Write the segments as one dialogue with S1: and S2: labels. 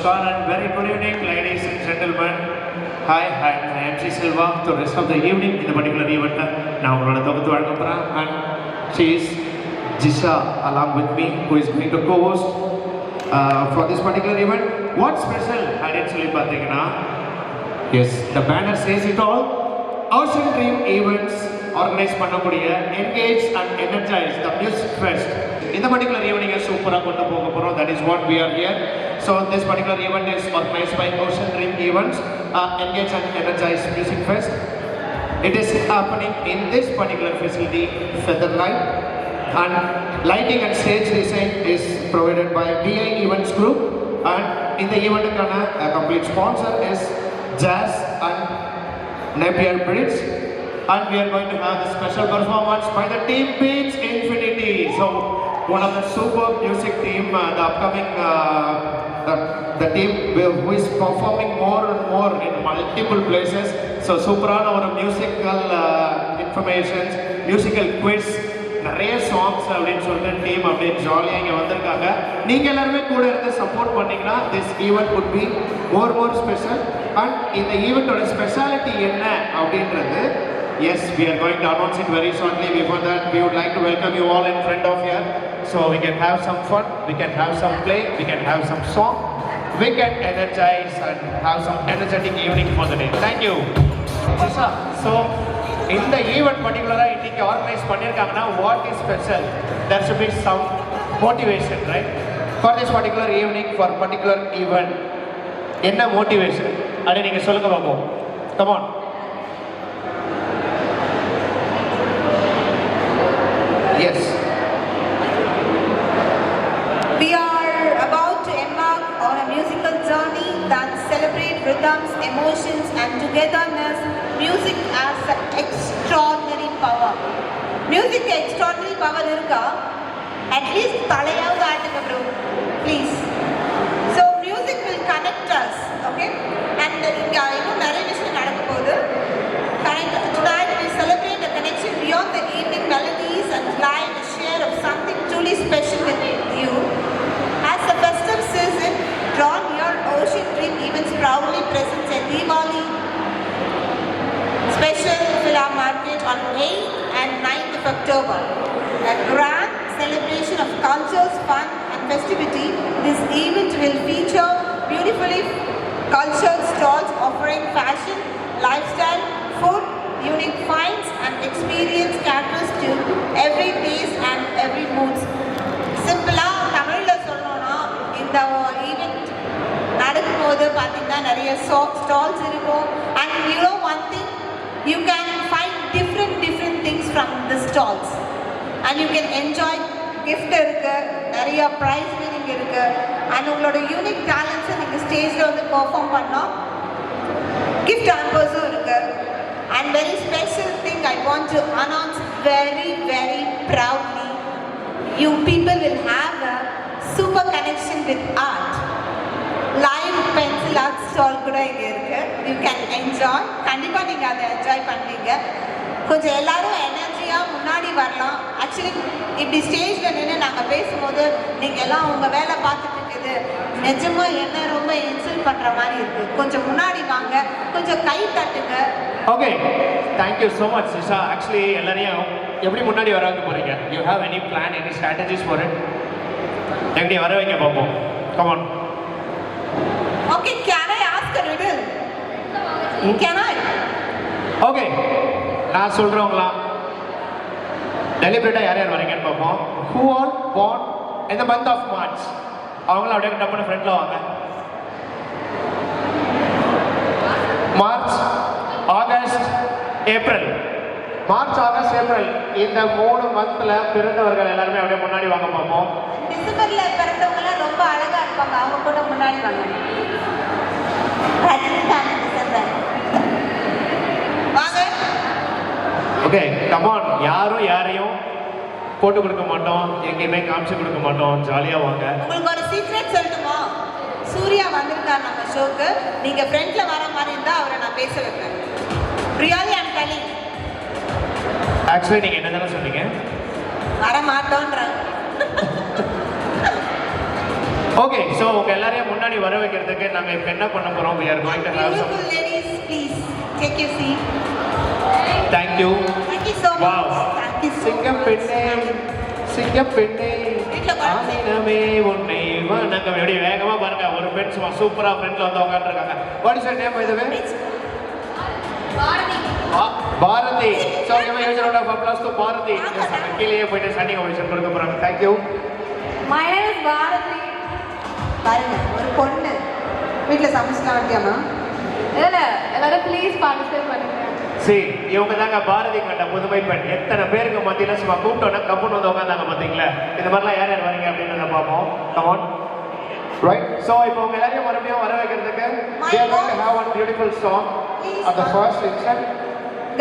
S1: Namaskar and very good evening, ladies and gentlemen. Hi, I am MC Silva. The rest of the evening in the particular event, now and she is Jisha along with me, who is going to co-host for this particular event. What's special? Actually, yes, the banner says it all. Ocean Dream Events organized Panakudia, engage and energize the Music Fest. In the particular evening, is super that is what we are here. So this particular event is organized by Ocean Dream Events, engage and energize Music Fest. It is happening in this particular facility, Featherlight, and lighting and stage design is provided by BI Events Group. And in the event, a complete sponsor is Jazz and Napier Bridge. And we are going to have a special performance by the team Beats Infinity. So one of the super music team, the upcoming the team who is performing more and more in multiple places. So super on our musical informations, musical quiz, நிறைய songs அப்படின்னு சொல்லிட்டு team அப்படியே ஜாலியாக இங்கே வந்திருக்காங்க. நீங்கள் எல்லாருமே கூட இருந்து சப்போர்ட் பண்ணிங்கன்னா this event would be more special. And இந்த ஈவெண்ட்டோட ஸ்பெஷாலிட்டி என்ன அப்படின்றது yes, we are going to announce it very shortly. Before that, we would like to welcome you all in front of here. So we can have some fun, we can have some play, we can have some song, we can energize and have some energetic evening for the day. Thank you. So, in the event particularly, I think organized Panirkamana, what is special? There should be some motivation, right? For this particular evening, for particular event. Enna motivation? Ade neenga solunga paapom. Come on. Yes.
S2: We are about to embark on a musical journey that celebrates rhythms, emotions and togetherness. Music has extraordinary power. Music extraordinary power irukka? At least thalayavu aatunga bro. Please. So music will connect us, okay? And inga innu nariya vishayam nadakapodhu. Tonight we celebrate a connection beyond the evening melodies and light a share of something truly special with you. As the festive season draw near, Ocean Dream Events proudly presents a Diwali special Phila market on 8th and 9th of October. A grand celebration of cultures, fun and festivity. This event will feature beautifully cultured stalls offering fashion, lifestyle, food, unique finds and experience caters to every taste and every mood. Simply தமிழ்ல சொல்லணும்னா இந்த event நடக்கும்போது பார்த்தீங்கன்னா நிறைய stalls இருக்கும். And you know one thing, you can find different things from the stalls and you can enjoy gift இருக்கு, நிறைய prize winning இருக்கு. and உங்களோட யூனிக் டேலண்ட்ஸை நீங்க ஸ்டேஜ்ல வந்து பெர்ஃபார்ம் பண்ணா gift hampers இருக்கு. And very special thing I want to announce very proudly, you people will have a super connection with art. Live pencil art stall கூட இங்க இருக்கு. You can enjoy. கண்டிப்பா நீங்க அதை என்ஜாய் பண்ணுவீங்க. கொஞ்சம் எல்லாரும் எனர்ஜியா முன்னாடி வரலாம். ஆக்சுவலி இப்படி ஸ்டேஜ்ல நின்று நாங்க பேசும்போது நீங்க எல்லாம் உங்க வேலை பார்த்துட்டு இருக்குது நிஜமா என்ன ரொம்ப இன்சல்ட் பண்ற மாதிரி இருக்கு. கொஞ்சம் முன்னாடி வாங்க, கொஞ்சம் கை தட்டுங்க.
S1: Okay, thank you so much, Sisha. Actually, எல்லாரையும் எப்படி முன்னாடி வர வைக்க போறீங்க? You have any plan, any strategies for it? எப்படி வர வைக்க பாப்போம். Come on.
S2: Okay, can I ask a riddle? Can I?
S1: Okay, நான் சொல்றவங்களா டெலிபரேட்டா யார் யார் வரீங்கன்னு பார்ப்போம். Who are born in the month of March? அவங்கள அப்படியே டப்புனு ஃப்ரெண்ட்ல வாங்க. March, August, April. March, August, April இந்த 3 மந்த்ல பிறந்தவர்கள் எல்லாரும் அப்படியே முன்னாடி வாங்க பார்ப்போம்.
S2: டிசம்பர்ல பிறந்தவங்க எல்லாம் ரொம்ப அழகா இருப்பாங்க, அவங்க கூட முன்னாடி வாங்க. வாங்க.
S1: Okay, come on. யாரும் யாரையும் போட்டு கொடுக்க மாட்டோம், எங்கேயுமே காமிச்சு கொடுக்க மாட்டோம், ஜாலியா வாங்க.
S2: உங்களுக்கு ஒரு சீக்ரெட் சொல்லட்டுமா? சூர்யா வந்திருக்கார் நம்ம ஷோக்கு. நீங்க ஃப்ரெண்ட்ல வர மாதிரி இருந்தா அவரை நான் பேச வைப்பேன். Really I am telling.
S1: Actually நீங்க என்னதான சொன்னீங்க?
S2: வர மாட்டோம்ன்றாங்க.
S1: Okay, ஸோ உங்க எல்லாரையும் முன்னாடி வர வைக்கிறதுக்கு நாங்க இப்போ என்ன பண்ண போறோம்? we are going to have some.
S2: Beautiful ladies, please take your seat.
S1: Thank you.
S2: Thank you so
S1: Wow.
S2: much. Thank you so
S1: சிங்கப்பெண்ணே சிங்கப்பெண்ணே
S2: வீட்டுல பாருங்க.
S1: ஆனினமே உன்னை வணக்கம். எப்படி வேகமா பாருங்க, ஒரு பெண் சும்மா சூப்பரா ஃப்ரெண்ட்ல வந்து உட்காந்துருக்காங்க. What is your name by the way?
S2: Bharathi.
S1: Bharathi. So give a huge round of applause to Bharathi. கீழே போயிட்டு ஸ்டாண்டிங் ஓவேஷன் கொடுக்க போறாங்க. Thank you.
S2: My name is Bharathi. பாருங்க, ஒரு பொண்ணு வீட்டுல சமைச்சுலாம் வந்தியாமா?
S3: இல்ல எல்லாரும் ப்ளீஸ் பார்ட்டிசிபேட் பண்ணுங்க.
S1: சரி, இவங்க தாங்க பாரதி கண்ட புதுமை பெண். எத்தனை பேருக்கு மத்தியில சும்மா கூப்பிட்டோன்னா கப்புன்னு வந்து உட்காந்தாங்க பார்த்தீங்களா? இந்த மாதிரிலாம் யார் யார் வரீங்க அப்படின்றத பார்ப்போம். Come on. Right. So இப்போ உங்க எல்லாரையும் மறுபடியும் வர வைக்கிறதுக்கு we are going to have one beautiful song at the first section.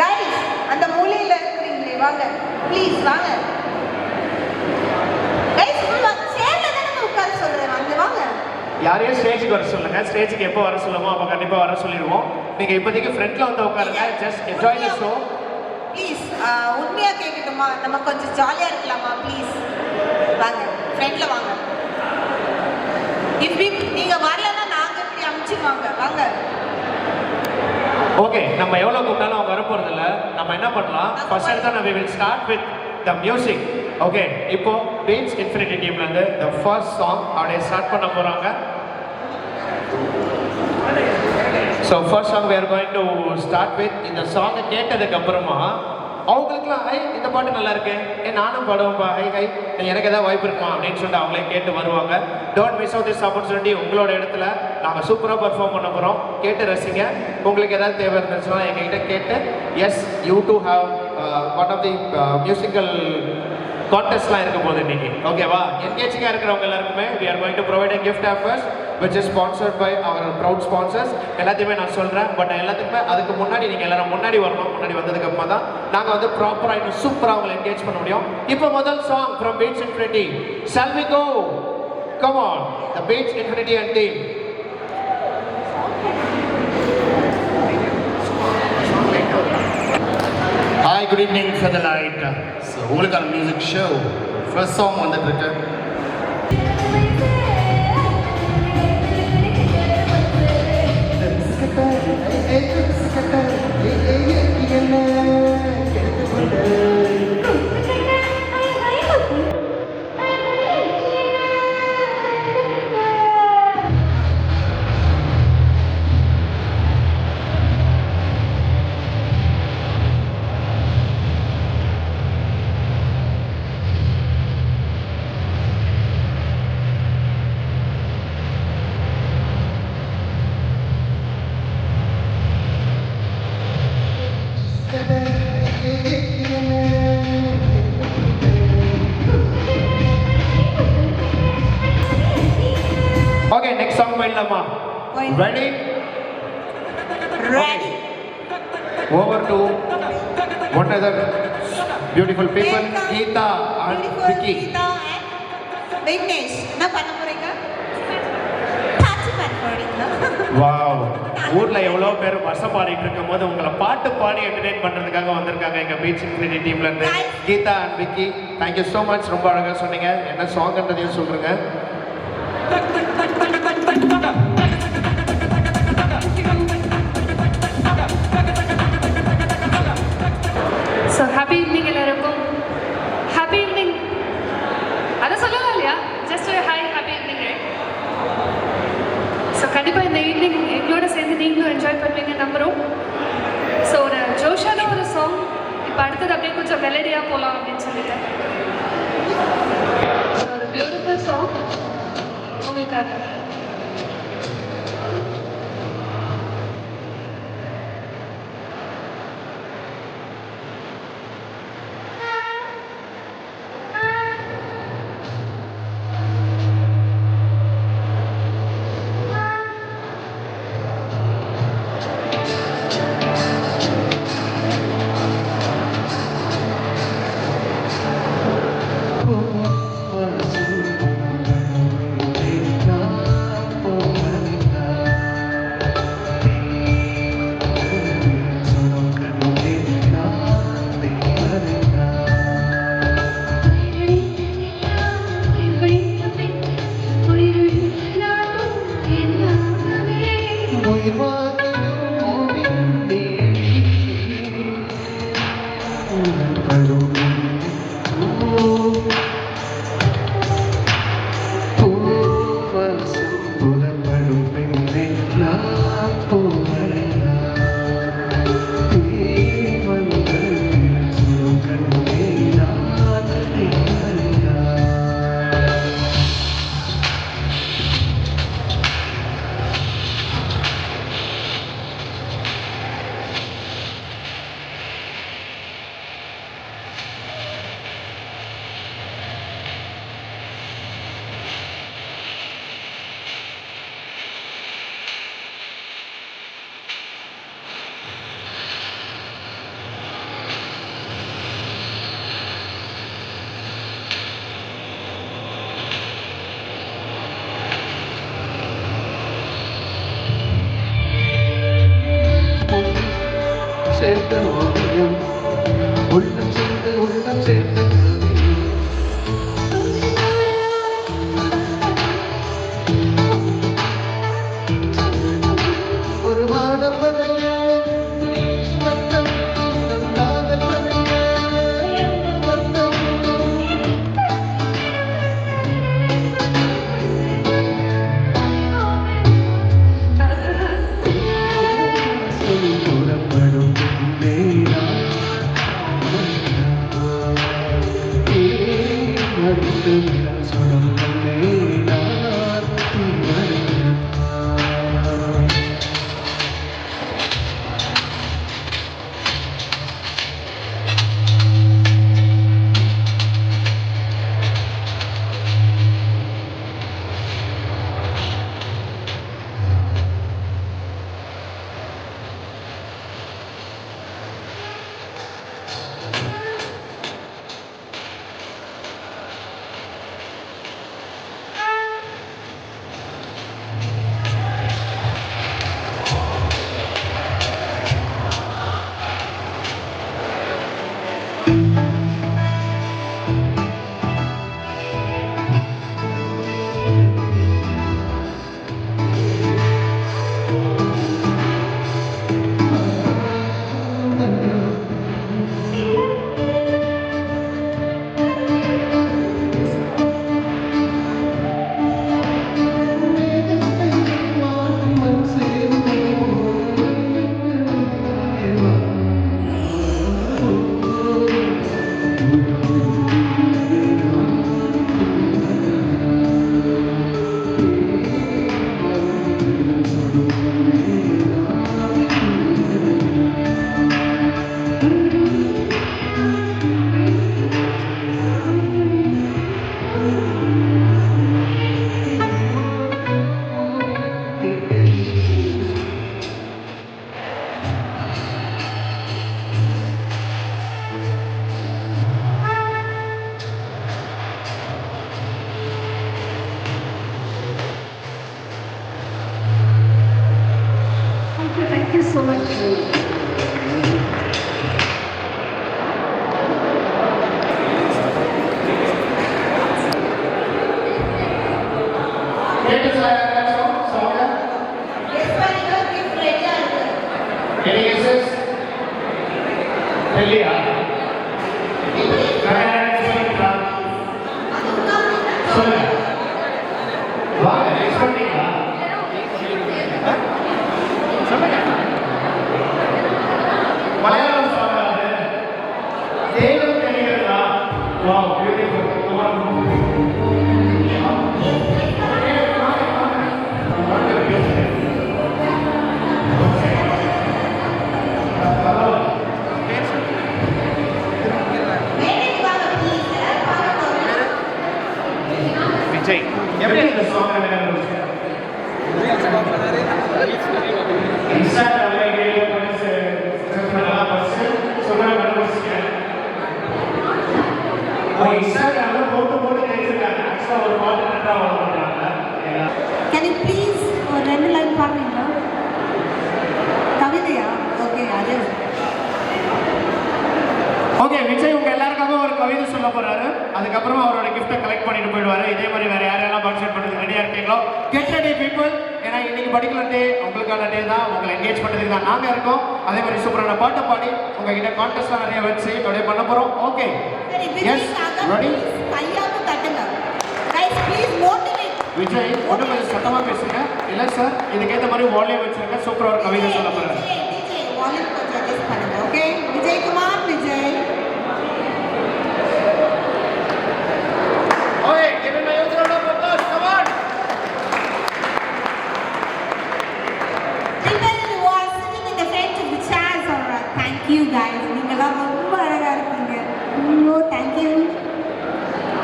S2: Guys, அந்த மூலையில இருக்கீங்களே வாங்க. ப்ளீஸ் வாங்க. Guys, வாங்க. சேர்ல தான உட்கார சொல்றேன். வாங்க வாங்க.
S1: யாரையும் ஸ்டேஜுக்கு வர சொல்லுங்க. ஸ்டேஜுக்கு எப்போ வர சொல்லுமோ அப்போ கண்டிப்பா வர சொல்லிடுவோம். நீங்க இப்போதைக்கு ஃப்ரண்ட்ல வந்து உட்காருங்க. Just enjoy the show.
S2: Please உண்மையா கேட்கட்டுமா? நம்ம கொஞ்சம் ஜாலியா இருக்கலாமா? ப்ளீஸ் வாங்க, ஃப்ரெண்ட்ல வாங்க. இப்படி நீங்க வரலன்னா நாங்க இப்படி அமுச்சிடுவாங்க. வாங்க.
S1: ஓகே, நம்ம எவ்வளவு கூப்பிட்டாலும் அவங்க வர போறது இல்ல. நம்ம என்ன பண்ணலாம்? ஃபர்ஸ்ட் எடுத்தா we will start with the music. Okay, இப்போ Beats Infinity டீம்ல இருந்து the first song அப்படியே ஸ்டார்ட் பண்ண போறாங்க. So first song we are going to start with. இந்த சாங் கேட்டதுக்கு அப்புறமா அவங்களுக்குலாம் ஹை இந்த பாட்டு நல்லா இருக்கு, நானும் பாடுவேன்ப்பா, ஹை ஹை எனக்கு ஏதாவது வாய்ப்பு இருக்குமா அப்படின்னு சொல்லிட்டு அவங்களே கேட்டு வருவாங்க. Don't miss out this opportunity. உங்களோட இடத்துல நாங்கள் சூப்பராக பர்ஃபார்ம் பண்ண போகிறோம். கேட்டு ரசிங்க. உங்களுக்கு ஏதாவது தேவை இருந்துச்சுன்னா எங்ககிட்ட கேட்டு yes you do have one of the musical கான்டெஸ்ட்லாம் இருக்க போகுது இன்னைக்கு. ஓகேவா? என்கேஜிங்காக இருக்கிறவங்க எல்லாருக்குமே we are going to provide a gift hampers which is sponsored by our proud sponsors. எல்லாத்தையுமே நான் சொல்கிறேன். பட் எல்லாத்துக்குமே அதுக்கு முன்னாடி நீங்கள் எல்லாரும் முன்னாடி வரணும். முன்னாடி வந்ததுக்கு அப்புறமா தான் நாங்கள் வந்து ப்ராப்பராக இன்னும் சூப்பராக அவங்களை என்கேஜ் பண்ண முடியும். இப்போ முதல் song from Beats Infinity. Shall we go? Come on, the Beats Infinity and team.
S4: Hi, good evening for the night. So, உங்களுக்கான மியூசிக் ஷோ ஃபர்ஸ்ட் சாங் வந்துட்டு இருக்கு.
S1: ஓகே, நெக்ஸ்ட் சாங் போயிடலாமா? Ready?
S2: Ready.
S1: Over to one other beautiful people, Geetha and Vicky.
S2: Geetha and Vignesh என்ன பண்ண போறீங்க? பாட்டு பாட போறீங்க.
S1: வாவ், ஊர்ல எவ்வளோ பேர் வருஷம் பாடிட்டு இருக்கும் போது உங்களை பாட்டு பாடி என்டர்டெயின் பண்றதுக்காக வந்திருக்காங்க எங்க பீச் இன்ஃபினிட்டி டீம்ல இருந்து Geetha and Vicky. Thank you so much. ரொம்ப அழகா சொன்னீங்க. என்ன சாங்ன்றதையும் சொல்றேங்க.
S3: ஸோ ஹாப்பி ஈவினிங் எல்லாருக்கும். ஹாப்பி ஈவினிங் அதை சொல்லலாம் இல்லையா? ஜஸ்ட் ஒரு ஹாய் ஹாப்பி ஈவினிங். ஸோ கண்டிப்பாக இந்த ஈவினிங் எங்களோட சேர்ந்து நீங்களும் என்ஜாய் பண்ணுவீங்க நம்புகிறோம். ஸோ ஒரு ஜோஷான ஒரு சாங் இப்போ அடுத்தது அப்படியே கொஞ்சம் மெலடியாக போகலாம் அப்படின்னு சொல்லிட்டு ஒரு பியூட்டிஃபுல் சாங் உங்களுக்காக.
S5: சேர்த்த ஓவியம் உள்ளம் சேர்த்த ஒரு வானம் வரைய வட்டம் காதல் வரைய வட்டம் புறப்படும்
S3: Thank you so much.
S2: Yes, sir, your gift ready ஆ இருக்கு.
S1: Any guesses? இல்லையா? நான் சொல்லிட்டா? சொல்லுங்க. வாங்க, நெக்ஸ்ட் பண்ணீங்களா? சொல்லுங்க. மலையாளம் சாங் அது. தேவன் தெரிகிறதா? Wow, beautiful.
S2: மேடைக்கு வாங்க, please. எல்லாரும் பார்க்கணும்.
S1: விஜய் எப்படி இந்த சாங் இன்ஸ்டாகிராம்ல வீடியோ பண்ணி பண்ணலாம் பஸ் சொல்றாங்க கண்டுபிடிச்சிட்டேன். இன்ஸ்டாகிராம்ல போட்டு தெரிஞ்சிருக்காங்க. ஆக்சுவலா ஒரு பாட்டு நல்லா வர பண்றாங்க.
S2: Can you please ஒரு ரெண்டு லைன் பாடுறீங்களா? கவிதையா? ஓகே, அது
S1: ஓகே, விஜய் உங்க எல்லாருக்காக ஒரு கவிதை சொல்ல போறாரு. அதுக்கப்புறமா அவரோட கிஃப்ட்டை கலெக்ட் பண்ணிட்டு போயிடுவாரு. இதே மாதிரி வேற யாரெல்லாம் பார்ட்டிசிபேட் பண்ணி ரெடியா இருக்கீங்களோ கெட் ரெடி பீப்புள். ஏன்னா இன்னைக்கு படிக்கல டே உங்களுக்கான டே தான், உங்களை என்கேஜ் பண்ணுறதுக்கு தான் நாங்கள் இருக்கோம். அதே மாதிரி சூப்பரான பாட்டை பாடி உங்ககிட்ட கான்டெஸ்ட்லாம் நிறைய வச்சு அப்படியே பண்ண போகிறோம். ஓகே,
S2: சரி,
S1: எஸ்
S2: விஜய்க்காக
S1: ரெடி?
S2: please கையால தட்டுங்க. Guys, please motivate.
S1: விஜய் ஒன்றும் கொஞ்சம் சத்தமாக பேசுங்க. இல்லை சார், இதுக்கேற்ற மாதிரி வால்யூம் வச்சுருங்க. சூப்பராக ஒரு கவிதை சொல்ல போகிறேன்.
S2: DJ, volume கொஞ்சம் adjust பண்ணுங்க. Okay? Vijay Kumar, Vijay.
S1: Okay, give him a huge round of applause. Come on.
S2: People who are sitting in the front of the chairs, alright. Thank you guys. நீங்களாம் ரொம்ப அழகா இருக்கீங்க. ஐயோ, thank you.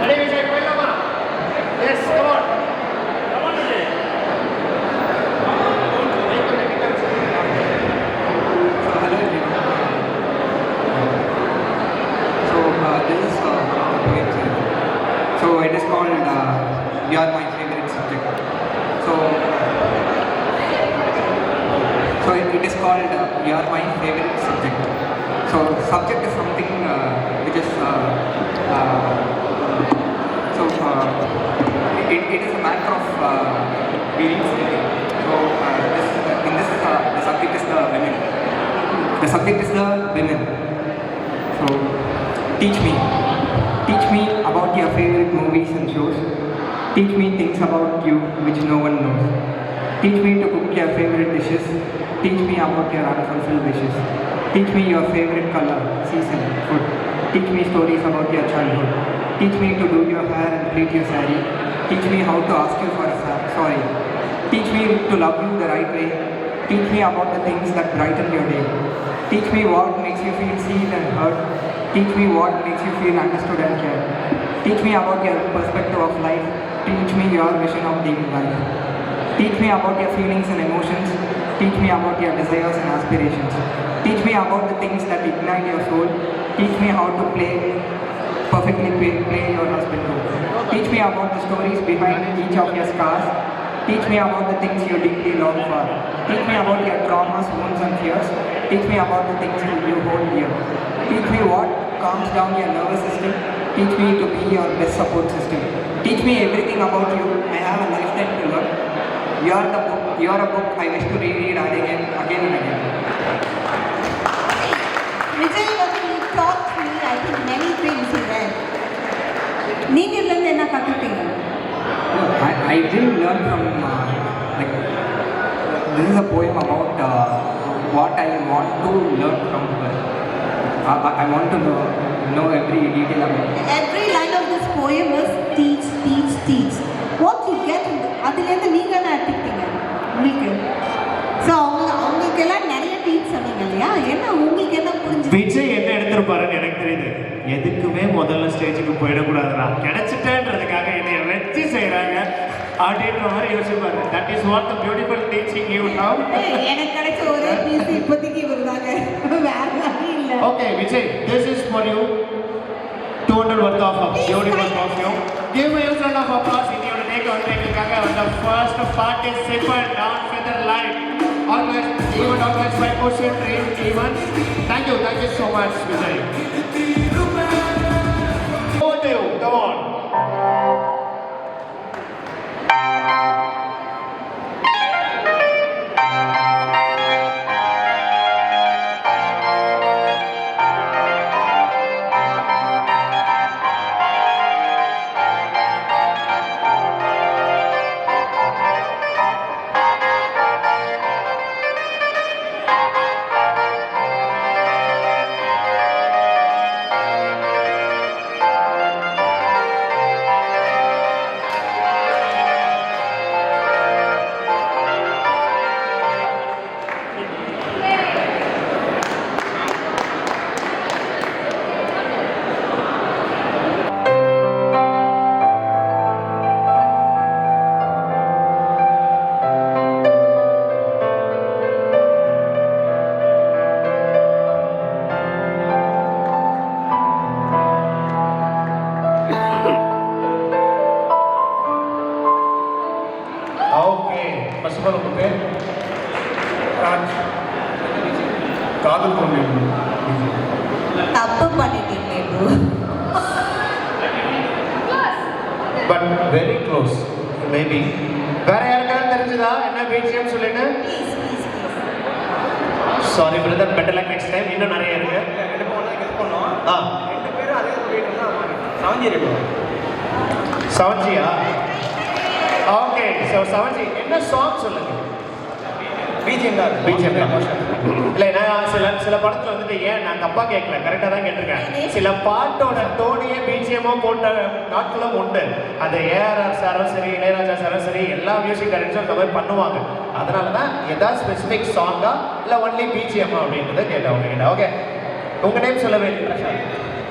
S1: Ready, Vijay? போயிடலாமா? Yes, come on. Come on, Vijay.
S5: Hello everyone. So this is poetry. So it is called "You Are My Favorite Subject." So it is called "You Are My Favorite Subject." So subject is something which is it is a matter of being something. So the subject is the women. The subject is the women. So teach me about your favorite movies and shows. Teach me things about you which no one knows. Teach me to cook your favorite dishes. Teach me about your unfulfilled wishes. Teach me your favorite color, season, food. Teach me stories about your childhood. Teach me to do your hair and pleat your saree. Teach me how to ask you for a sorry. Teach me to love you the right way. Teach me about the things that brighten your day. Teach me what makes you feel seen and heard. Teach me what makes you feel understood and cared. Teach me about your perspective of life. Teach me your vision of living life. Teach me about your feelings and emotions. Teach me about your desires and aspirations. Teach me about the things that ignite your soul. Teach me how to perfectly play your husband role. Teach me about the stories behind each of your scars. Teach me about the things you deeply long for. Teach me about your traumas, wounds and fears. Teach me about the things you hold dear. Teach me what calms down your nervous system. Teach me to be your best support system. Teach me everything about you. I have a lifetime to learn. You are the book. You are a book I wish to reread again and again.
S2: Vijay, you taught me, I think, many things he read. நீங்க இதுலேருந்து என்ன கற்றுட்டீங்க?
S5: I didn't learn from this is a poem about what I want to learn from her. I want to know every detail about it.
S2: Every line of this poem is teach, teach, teach. What you get, அதுலேருந்து நீங்க என்ன எடுத்துக்கிட்டீங்க உங்களுக்கு? So அவங்களுக்கெல்லாம் நிறைய teach சொன்னீங்க இல்லையா? என்ன உங்களுக்கு என்ன புரிஞ்சு?
S1: விஜய் என்ன எடுத்திருப்பாருன்னு எனக்கு தெரியுது. எதுக்குமே முதல்ல ஸ்டேஜுக்கு போயிடக்கூடாதுடா, கிடைச்சிட்டேன்றதுக்காக என்னை வச்சு செய்கிறாங்க அப்படின்ற மாதிரி யோசிப்பாரு. That is what the beautiful teaching you now.
S2: எனக்கு கிடைச்ச ஒரே பீஸ் இப்போதைக்கு வருவாங்க, வேற வழி இல்லை.
S1: Okay Vijay, this is for you. 200 worth of beautiful perfume. Give me a round of applause. இன்னையோட டேக்கு வந்திருக்காங்க. The first participant on Feather Light. Organized by Ocean Dream Event. Thank you so much, Vijay. Over to you, come on. First of all, okay. காதல் பண்ணி
S2: தப்பு பண்ணிட்டீங்க bro.
S1: But very close, maybe. வேற யாருக்காவது தெரிஞ்சதா என்ன BGM சொல்லிட்டு
S2: Please, please, please.
S1: Sorry brother, better luck next time. இன்னும் நிறைய இருக்கு.
S5: ரெண்டு பேரும் ஒன்றா கெஸ் பண்ணோம்.
S1: ஆ
S5: 2 பேரும் அதே சொல்லிட்டு இருந்தா சவஞ்சி ரெண்டு.
S1: செவன்ஜியா? ஓகே, ஸோ செவன்ஜி என்ன சாங் சொல்லுங்க.
S5: பிஜிஎம் தான்.
S1: பிஜிஎம் இல்லை, நான் சில படத்தில் வந்துட்டு ஏன் நான் தப்பாக கேட்கல, கரெக்டாக தான் கேட்டிருக்கேன். சில பாட்டோட டோனியே பிஜிஎம்மாக போட்ட நாட்களும் உண்டு. அது ஏஆர்ஆர் சாரும் சரி, இளையராஜா சாரும் சரி, எல்லா மியூசிக் டைரக்டரும் இந்த மாதிரி பண்ணுவாங்க. அதனால தான் ஏதாவது ஸ்பெசிஃபிக் சாங்கா இல்லை ஒன்லி பிஜிஎம் அப்படின்றத கேட்டேன் உங்ககிட்ட. ஓகே, உங்கள் நேம் சொல்லவே இல்லை.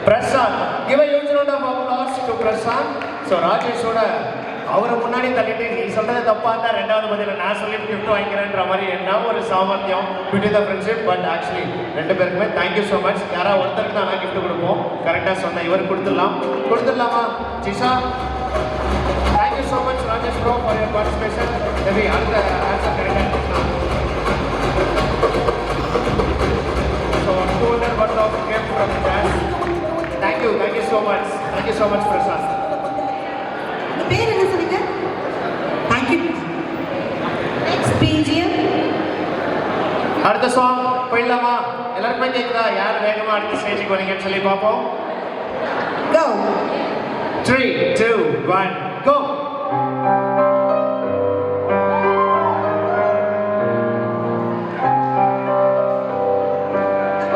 S1: Prashanth. Give a huge round of applause to Prashanth. So ராஜேஷோட அவரை முன்னாடி தள்ளிட்டு நீ சொல்றது தப்பா இருந்தா ரெண்டாவது பதில நான் சொல்லி கிஃப்ட் வாங்கிக்கிறேன்ற மாதிரி என்ன ஒரு சாமர்த்தியம் between the friendship. But actually ரெண்டு பேருக்குமே தேங்க்யூ ஸோ மச். யாராவது ஒருத்தருக்கு தான் நான் கிஃப்ட் கொடுப்போம். கரெக்டாக சொன்னேன், இவர் கொடுத்துடலாமா Jisha? Thank you so much Rajesh bro for your participation. Maybe அடுத்த ஆன்சர் கரெக்டாக so 200 worth of gift from Jazz. Thank you so much Prashanth.
S2: உங்க பேர் என்ன சொன்னீங்க? Thank you. Next BGM.
S1: அடுத்த சாங் போயிடலாமா? எல்லாருக்குமே கேட்குதா? யார் வேகமா அடுத்த ஸ்டேஜுக்கு வரீங்கன்னு சொல்லி பார்ப்போம்.
S2: Go.
S1: 3, 2, 1, go.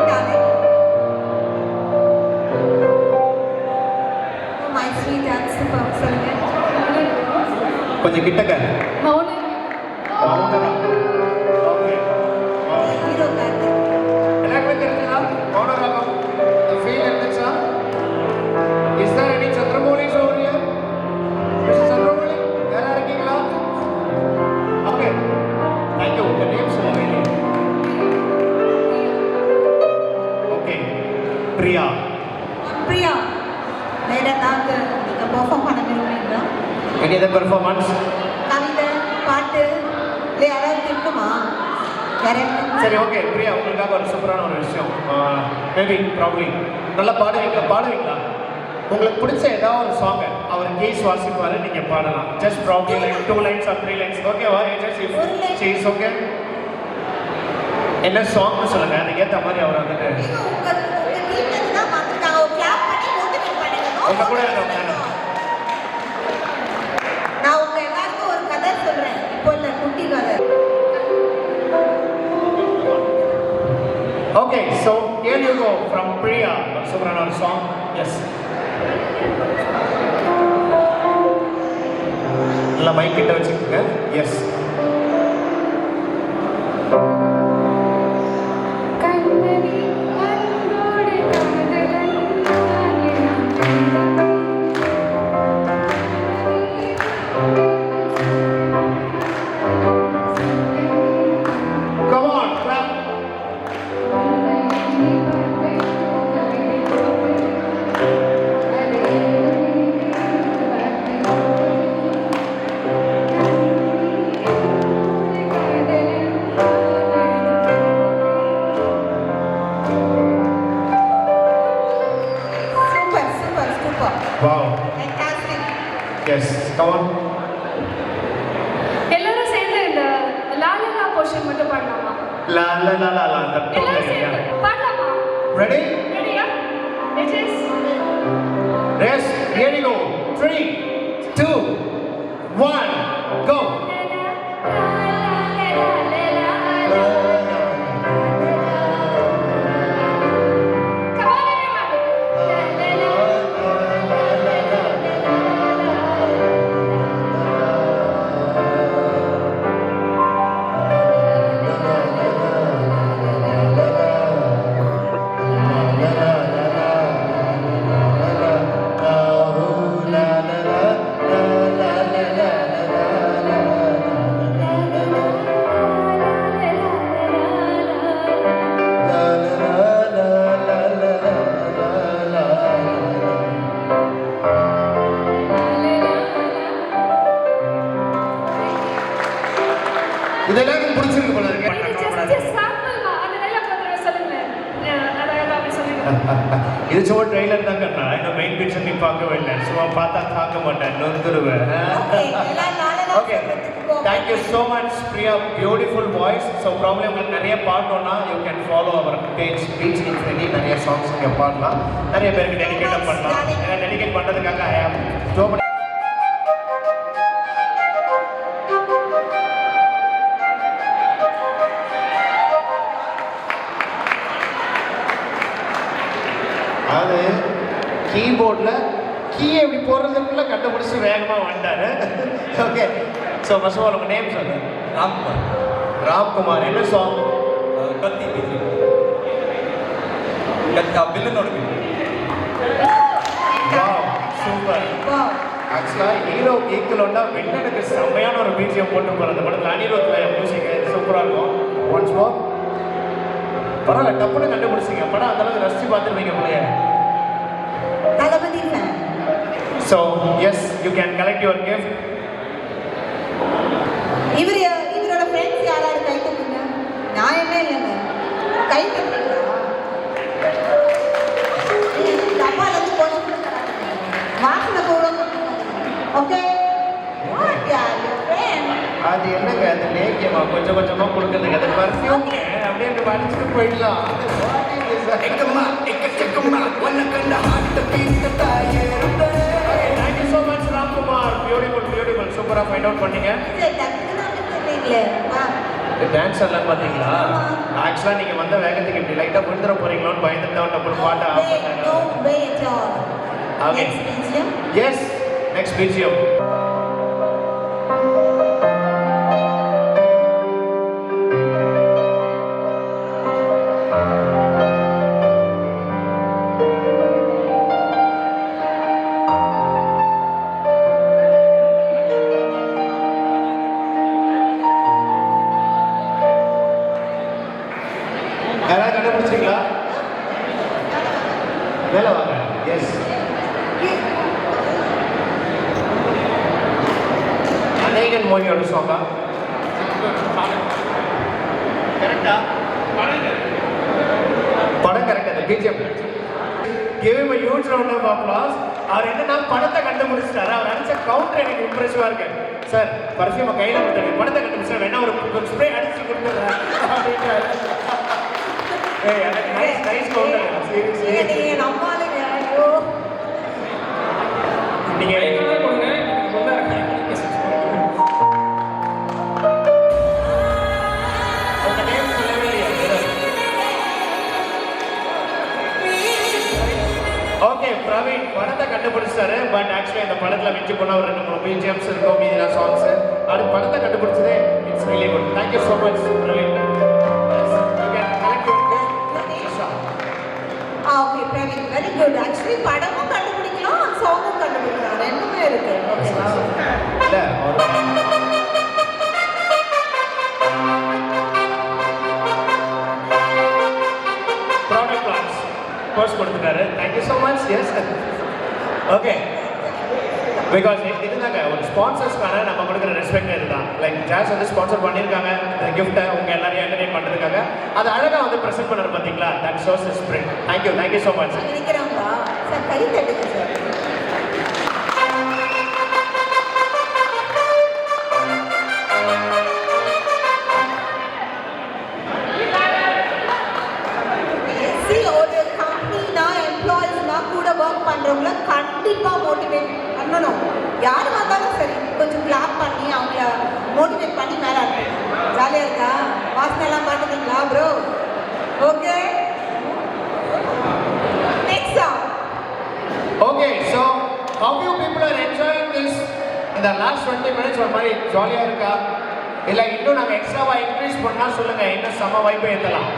S2: Darling. Oh, my sweet answer, சொல்லுங்க.
S1: கொஞ்சம் கிட்டக்க
S3: மௌனம்.
S1: ஓகே.
S2: Hero கார்த்திக்.
S1: எல்லாருக்குமே தெரிஞ்சதா மௌனராகம்? The feel இருந்துச்சா? Is there any Chandramouli over here? Mr. Chandramouli, யாரா இருக்கீங்களா? Okay, thank you. உங்க நேம் சொல்லவே இல்லை. ஓகே, பிரியா.
S2: பிரியா, வேற ஏதாவது நீங்க பெர்ஃபார்ம் பண்ண விரும்புறீங்களா?
S1: Any other performance?
S2: கவிதை, பாட்டு, இல்லை யாராவது இருக்குமா? வேற
S1: சரி, ஓகே பிரியா, உங்களுக்காக ஒரு சூப்பரான ஒரு விஷயம். மேபி ப்ராப்ளி நல்லா பாடுவீங்களா? உங்களுக்கு பிடிச்ச ஏதாவது ஒரு சாங்கை அவர் கேஸ் வாசிப்பாரு, நீங்கள் பாடலாம். Just probably like 2 lines or 3 lines. ஓகேவா? Cheese okay. என்ன சாங்னு சொல்லுங்க, அதுக்கு ஏற்ற மாதிரி அவர் வந்துட்டு
S2: உங்க டீம்ல இருந்து தான் வந்திருக்காங்க. ஒரு கிளாப் பண்ணி மோட்டிவேட் பண்ணிடணும்.
S1: உங்க கூட இருக்கவங்க.
S2: நான் உங்க எல்லாருக்கும் ஒரு கதை சொல்றேன். இப்போ இல்ல, குட்டி கதை.
S1: Okay, so here you go from Priya. ஒரு சூப்பரான ஒரு சாங். எஸ், நல்லா மைக் கிட்ட வச்சுக்கோங்க. எஸ்,
S3: கண்ணனி அன்போடு காதலன்
S1: come on, clap.
S2: Super.
S1: Wow.
S2: Fantastic.
S1: Yes, come on.
S3: எல்லாரும் சேர்ந்து இந்த லாலலா போர்ஷன் மட்டும் பாடலாமா?
S1: La la la la la. The
S3: எல்லாரும் சேர்ந்து பாடலாமா?
S1: Ready?
S3: ரெடியா? It is
S1: Yes, here you go. 3, 2, 1, go. இதெல்லாம் எனக்கு பிடிச்சிருக்கு போல இருக்கு. இது சும்மா ட்ரெய்லர் தான் கண்ணா, இன்னும் மெயின் பிக்சர் நீ பார்க்கவே இல்லை. சும்மா பார்த்தா தாக்க மாட்டேன், நொந்துருவேன்.
S2: Okay, எல்லாரும் நாளை
S1: Okay.
S2: சொல்றதுக்கு go.
S1: Thank you so much Priya, beautiful voice. So problem உங்களுக்கு நிறைய பாடணும்னா you can follow our page beach infinity. நிறைய சாங்ஸ் நீங்கள் பாடலாம், நிறைய பேருக்கு டெடிகேட் பண்ணலாம். ஏன்னா டெடிகேட் பண்ணுறதுக்காக ஐ ஆம் ஜோ. அது கீபோர்டில் கீ எப்படி போடுறதுக்குள்ள கண்டுபிடிச்சி வேகமாக வந்துட்டாரு. Okay, so first of all உங்கள் நேம் சொல்லு.
S5: ராம்குமார்.
S1: ராம்குமார். என்ன சாங்?
S5: கத்தி பிஜி. வில்லனோட பிஜி.
S1: Wow, super. ஆக்சுவலாக ஹீரோ ஈக்குவலோட வில்லனுக்கு செம்மையான ஒரு பிஜிஎம் போட்டு போகிற அந்த படத்தில் அனிருத்தில் மியூசிக் சூப்பராக இருக்கும். Once more. பரவாயில்ல, டப்புன்னு கண்டுபிடிச்சிங்க. படம் அந்தளவுக்கு ரசிச்சு பார்த்துருவீங்க பிள்ளைய.
S2: தளபதி fan.
S1: So yes, you can collect your gift.
S2: இவரோட ஃப்ரெண்ட்ஸ் யாராவது கை தூக்குங்க. நான் என்ன இல்லைங்க, கை தூக்குறீங்களா? டப்பாலேருந்து கொஞ்சம் கூட தராங்க, வாசனை கூட. ஓகே, வாட் யார் யுவர் ஃப்ரெண்ட்?
S1: அது என்னங்க, அது லேக்கியமா கொஞ்சம் கொஞ்சமாக கொடுக்குறதுக்கு. அது பர்ஃப்யூம் அப்படியே படிச்சுட்டு போயிடலாம்.
S4: எக்கம்மா எக்கச்சக்கம்மா உன்னை கண்ட ஹார்ட் பீட் தாயே.
S1: Thank you so much Ramkumar. Beautiful beautiful, சூப்பராக ஃபைண்ட் அவுட் பண்ணீங்க. டான்ஸ் எல்லாம் பார்த்தீங்களா? ஆக்சுவலாக நீங்கள் வந்த வேகத்துக்கு இப்படி லைட்டாக விழுந்துட போறீங்களோன்னு பயந்துட்டு தான் டபுள் பாட்டு ஆஃப் பண்ணாங்க. Okay, yes, next BGM. யாராவது கண்டுபிடிச்சிங்களா? மேலே வாங்க. எஸ், அநேகன் மோகியோட சாங்கா? கரெக்டா? படம் கரெக்ட். அந்த BGM give him a huge round of applause. அவர் என்னன்னா படத்தை கண்டுபிடிச்சிட்டாரு. அவர் அடிச்ச கவுண்டர் எனக்கு இம்ப்ரெசிவா இருக்கு. சார், பர்ஃப்யூமை கையில் கொடுத்தாங்க, படத்தை கண்டுபிடிச்சா வேணா ஒரு ஸ்ப்ரே அடிச்சு கொடுத்துறேன் அப்படின்றாரு. ஏய், எனக்கு நைஸ் கவுண்டர். சரி
S2: நம்மளுங்க. ஐயோ,
S1: நீங்க உங்க நேம் சொல்லவே இல்லையா? ஓகே, பிரவீன் படத்தை கண்டுபிடிச்சாரு. பட் ஆக்சுவலி இந்த படத்தில் மிஞ்சி போன ஒரு 2-3 பிஜிஎம்ஸ் இருக்கும், மீதினா சாங்ஸ். அது படத்தை கண்டுபிடிச்சதே it's really good. Thank you so much Praveen.
S2: Okay Praveen, very good. Actually படமும் கண்டுபிடிக்கலாம், சாங்கும் கண்டுபிடிக்கலாம், ரெண்டுமே இருக்கு. ஓகேவா?
S1: இல்ல, ப்ராடக்ட் லான்ச் கோர்ஸ் கொடுத்துட்டாரு. Thank you so much. Yes, okay. Because இதுதாங்க ஒரு ஸ்பான்சர்ஸ்க்கான நம்ம கொடுக்குற ரெஸ்பெக்ட் இதுதான். லைக் ஜாஸ் வந்து ஸ்பான்சர் பண்ணியிருக்காங்க இந்த கிஃப்ட்டை உங்கள் எல்லாரையும் என்டர்டெயின் பண்ணுறதுக்காக. அது அழகாக வந்து ப்ரெசென்ட் பண்ணுறது பார்த்தீங்களா? That shows is spirit. Thank you so much.
S2: நினைக்கிறாங்களா சார்? கை தட்டுங்க சார். ஒரு கம்பெனினா எம்ப்ளாயிஸ்னா கூட ஒர்க் பண்ணுறவங்கள கண்டிப்பாக மோட்டிவேட் பண்ணணும். யார் வந்தாலும் சரி, கொஞ்சம் கிளாப் பண்ணி அவங்கள மோட்டிவேட் பண்ணி மேலே அனுப்பணும். ஜாலியாக இருக்கா? வாசனெல்லாம் பார்த்துட்டீங்களா bro? Okay, next song.
S1: Okay, so how you people are enjoying this in the last 20 minutes? ஒரு மாதிரி ஜாலியாக இருக்கா? இல்லை இன்னும் நாங்கள் எக்ஸ்ட்ராவாக இன்க்ரீஸ் பண்ணால் சொல்லுங்கள், இன்னும் செம்ம வைப்பை ஏற்றலாம்.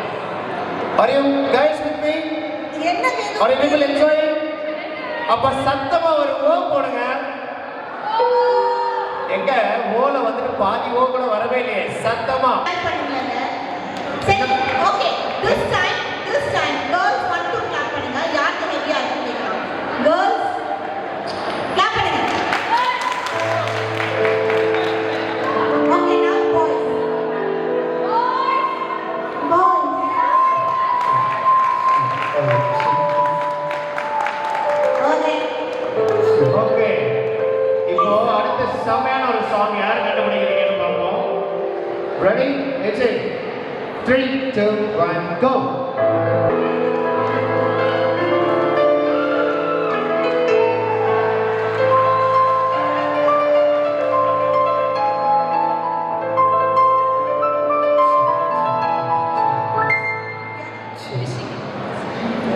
S1: Are you guys with me?
S2: என்ன வேணும்?
S1: Are you people enjoying? அப்போ சத்தமாக ஒரு ஓ போடுங்க. எங்க ஓல வந்துட்டு பாதி ஓ கூட வரவே இல்லையே. சத்தமா
S2: பண்ணுங்க. சரி, okay. This time girls want to clap பண்ணுங்க. யாருக்கு ஹெவியா இருக்கு கேட்கலாம். Girls clap பண்ணுங்க. Okay, now boys. Okay.
S1: Okay, இப்போ அடுத்த செம்மையான ஒரு சாங் யார் கண்டுபிடிக்கிறீங்கன்னு பார்ப்போம். Ready? It's it. 3, 2, 1, go.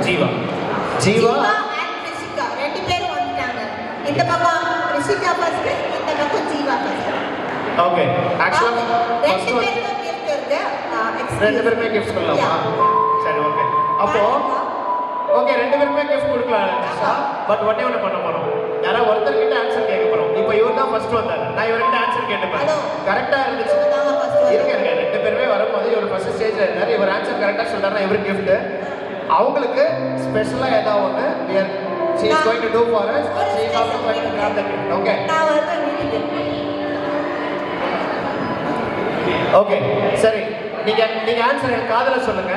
S5: Jiva.
S2: Jiva and Rishika ரெண்டு பேரும் வந்துட்டாங்க. இந்த பக்கம் ரிஷிகா ஃபர்ஸ்ட், இந்த பக்கம் Jeeva first.
S1: Okay. Actually, first
S2: ரெண்டு
S1: one.
S2: பேருக்கும் gift இருக்கு.
S1: ரெண்டு பேருமே கிஃப்ட் சொல்லலாமா? சரி, ஓகே. அப்போ ஓகே, ரெண்டு பேருமே கிஃப்ட் கொடுக்கலாம் பட் ஒண்ணே ஒன்று பண்ண போறோம். யாரா ஒருத்தர் கிட்ட ஆன்சர் கேட்க போறோம். இப்போ இவர் தான் ஃபர்ஸ்ட் வந்தாரு. நான் இவர்கிட்ட ஆன்சர் கேட்டுப்பேன். கரெக்டா இருந்துச்சு. இருங்க ரெண்டு பேருமே வரும்போது இவர் ஃபர்ஸ்ட் ஸ்டேஜ்ல இருந்தாரு. இவர் ஆன்சர் கரெக்டா சொல்றாருன்னா இவருக்கு gift. அவங்களுக்கு ஸ்பெஷலா ஏதாவது ஒன்று she is going to do for us. She is also going to grab the gift. Okay.
S2: நான் வந்து வீட்டுக்கு
S1: ஓகே சரி, நீங்க ஆன்சர் என் காதுல சொல்லுங்க.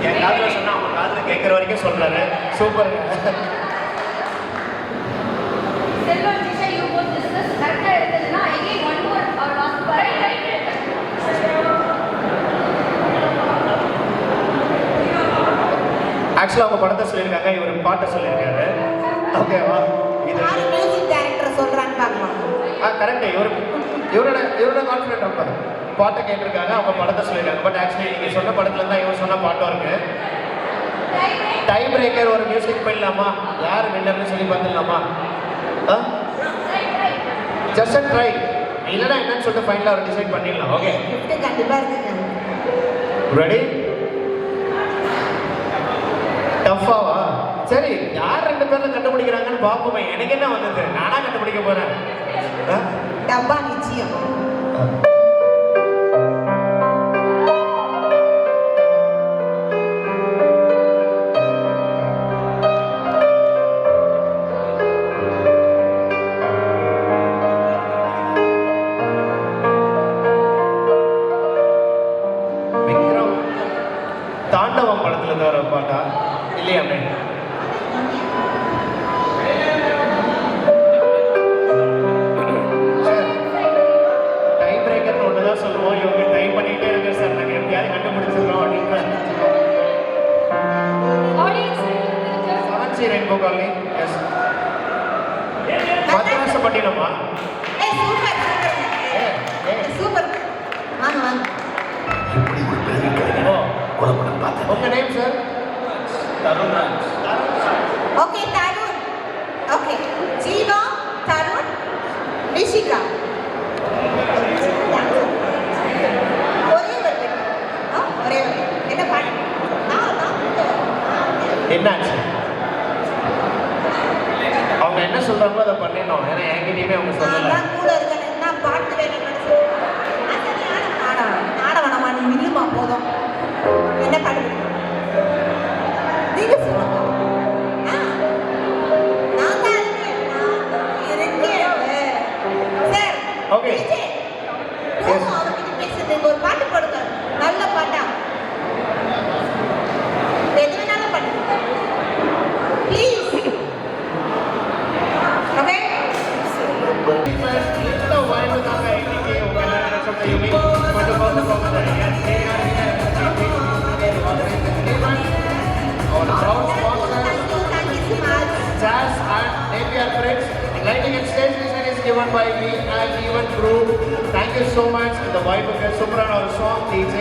S1: என் காதுல சொன்னா அவங்க காதுல கேட்கற வரைக்கும் சொல்றாரு. சூப்பருங்க.
S3: செல்வம் டீச்சர் யூ போத் டிஸ்கஸ் கரெக்ட்டா இருந்ததுன்னா again one more or last part.
S1: ஆக்சுவலா அவங்க படத்தை சொல்லியிருக்காங்க, இவர் பாட்டை சொல்லியிருக்காரு. ஓகேவா? இது
S2: யாரு மியூசிக் டைரக்டர் சொல்றான்னு பார்க்கலாம்.
S1: கரெக்ட். இவரோட கான்ஃபிடென்ட் ரொம்ப பாட்டை கேட்டிருக்காங்க, அவங்க படத்தை சொல்லியிருக்காங்க. பட் ஆக்சுவலி நீங்க சொன்ன படத்துல தான் இவர் சொன்ன பாட்டும் இருக்கு. டை பிரேக்கர் ஒரு மியூசிக் போயிடலாமா? யார் வின்னர்னு சொல்லி பார்த்துடலாமா? ஜஸ்ட் ட்ரை, இல்லைன்னா என்னன்னு சொல்லிட்டு ஃபைனலாக ஒரு டிசைட் பண்ணிடலாம். ஓகே
S2: gift கண்டிப்பா இருக்குங்க.
S1: ரெடி? டஃப்பாவா? சரி, யார் ரெண்டு பேர்ல கண்டுபிடிக்கிறாங்கன்னு பார்ப்போமே. எனக்கு என்ன வந்தது, நானா கண்டுபிடிக்க போறேன்.
S2: டப்பா நிச்சயம்.
S1: விக்ரம் தாண்டவம் படத்துல இருந்து வர பாட்டா இல்லையாமே? டைம் பிரேக்கர் ஒன்று தான் சொல்லுவோம். இவங்க டைம் பண்ணிட்டே இருக்க சார், நாங்கள் எப்படியாவது கண்டுபிடிச்சிருக்கோம் அப்படின்னு.
S3: Audience
S1: seventy rainbow colony. Yes, மதராசப்பட்டினமா?
S2: ஏய் சூப்பர் சூப்பர். வாங்க வாங்க.
S1: உங்க name sir? Tarun.
S2: Okay Tarun. Okay Jeeva, Tarun, Rishika. ஒரே ஒரு ஒரே ஒரு என்ன பாட்டு?
S1: என்னாச்சு? அவங்க என்ன சொல்றாங்களோ அதை பண்ணிடணும். ஏன்னா என்கிட்டயுமே அவங்க சொல்லலை.
S2: நான் கூட இருக்கேன். என்ன பாட்டு வேணும்னு ஆட வேணாமா? நீ நில்லுமா போதும். என்ன பாட்டு வேணும்? நீங்க சொல்லுங்க. நான் தான் இருக்கேன். நான் இருக்கேன். Sir
S1: okay.
S2: அவர்கிட்ட பேசுறது ஒரு பாட்டு போடுங்க. நல்ல பாட்டா எது வேணாலும் பண்ணுங்க ப்ளீஸ். ஓகே
S1: இந்த வாய்ப்பு தாங்க இன்னைக்கு உங்க எல்லாரும் சொன்ன யூனிக் கொஞ்சம் பார்த்து போகுது. Our proud sponsors,
S2: thank you so much.
S1: Jazz and APR Friends. Lighting and stage design is given by me and Event Group. Thank you so much. இந்த வாய்ப்புக்கு சூப்பரான ஒரு சாங் DJ.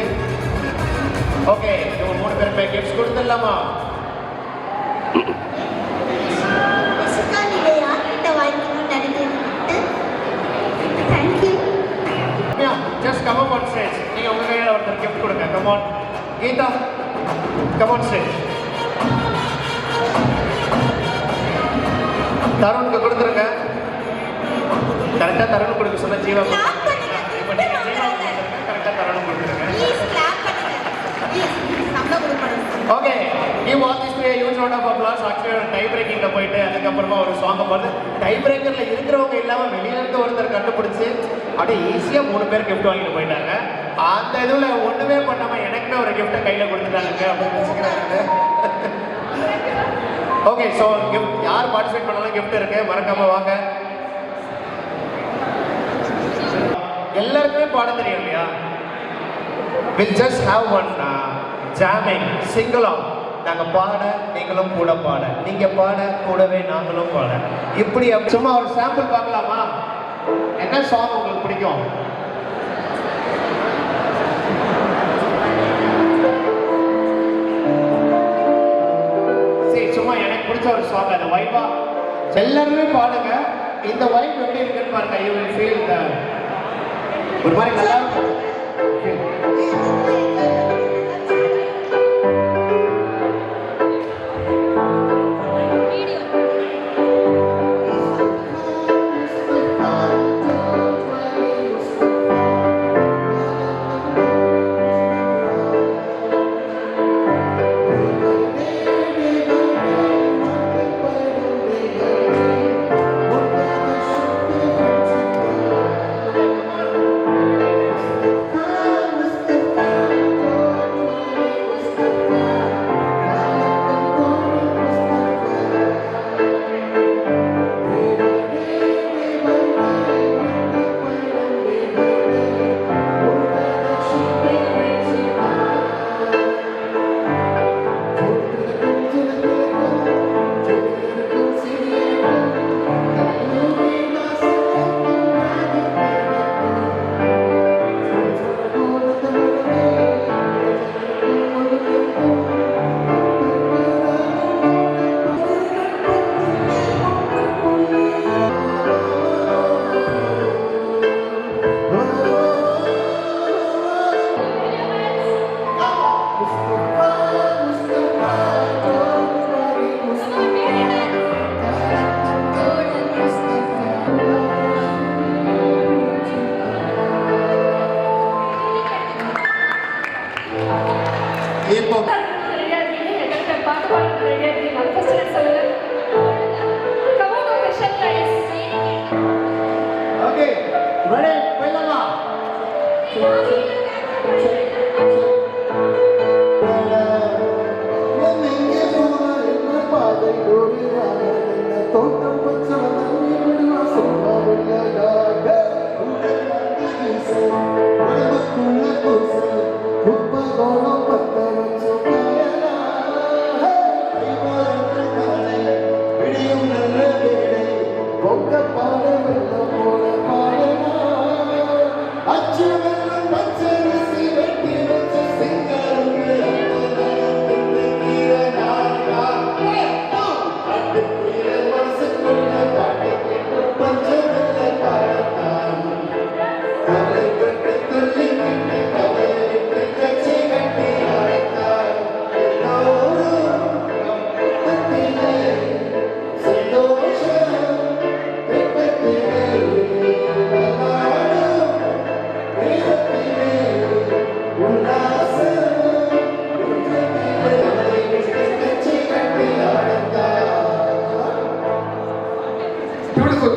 S1: ஓகே, இவங்க மூணு பேருமே கிஃப்ட்ஸ் கொடுத்துடலாமா?
S2: Jessica, நீங்க யார்கிட்ட வாங்கிக்கணும்னு நினைக்கிறீங்க? Thank you.
S1: Yeah, just come up on stage. நீங்க உங்க கையில ஒருத்தர் gift கொடுங்க. Come on. Geetha, come on stage. தருணுக்கு கொடுத்துருங்க. கரெக்டாக தருண் கொடுக்க சொன்ன ஜீவா
S2: Clap பண்ணுங்க.
S1: கரெக்டாக தருண் கொடுத்துருங்க.
S2: Please clap பண்ணுங்க. Please, சம்பளம் கொடுக்கணும்.
S1: Okay, you want this to be a huge round of applause. Actually ஒரு டை பிரேக்கிங்ல போயிட்டு அதுக்கப்புறமா ஒரு சாங்கை பார்த்து டை பிரேக்கர்ல இருக்கிறவங்க இல்லாம வெளியில இருந்து ஒருத்தர் கண்டுபிடிச்சு அப்படியே ஈஸியா மூணு பேர் கிஃப்ட் வாங்கிட்டு போயிட்டாங்க. அந்த இதுல ஒண்ணுமே பண்ணாம எனக்குமே ஒரு கிஃப்ட்டை கையில கொடுத்துட்டாங்க அப்படின்னு வச்சுக்கிறாங்க. ஓகே, ஸோ கிஃப்ட் யார் பார்ட்டிசிபேட் பண்ணாலும் கிஃப்ட் இருக்கு, மறக்காம வாங்க. பாட தெரியும் இல்லையா? We'll just have one jamming, sing along. நாங்கள் பாட நீங்களும் கூட பாட, நீங்கள் பாட கூடவே நாங்களும் பாட. இப்படி சும்மா ஒரு சாம்பிள் பார்க்கலாமா? என்ன சாங் உங்களுக்கு பிடிக்கும்? சரி, சும்மா எனக்கு பிடிச்ச ஒரு சாங், அது வைபா எல்லாருமே பாடுங்க. இந்த வைப் எப்படி இருக்குன்னு பாருங்க. யூ வில் ஃபீல் த ஒரு மாதிரி நல்லா இருக்கும்.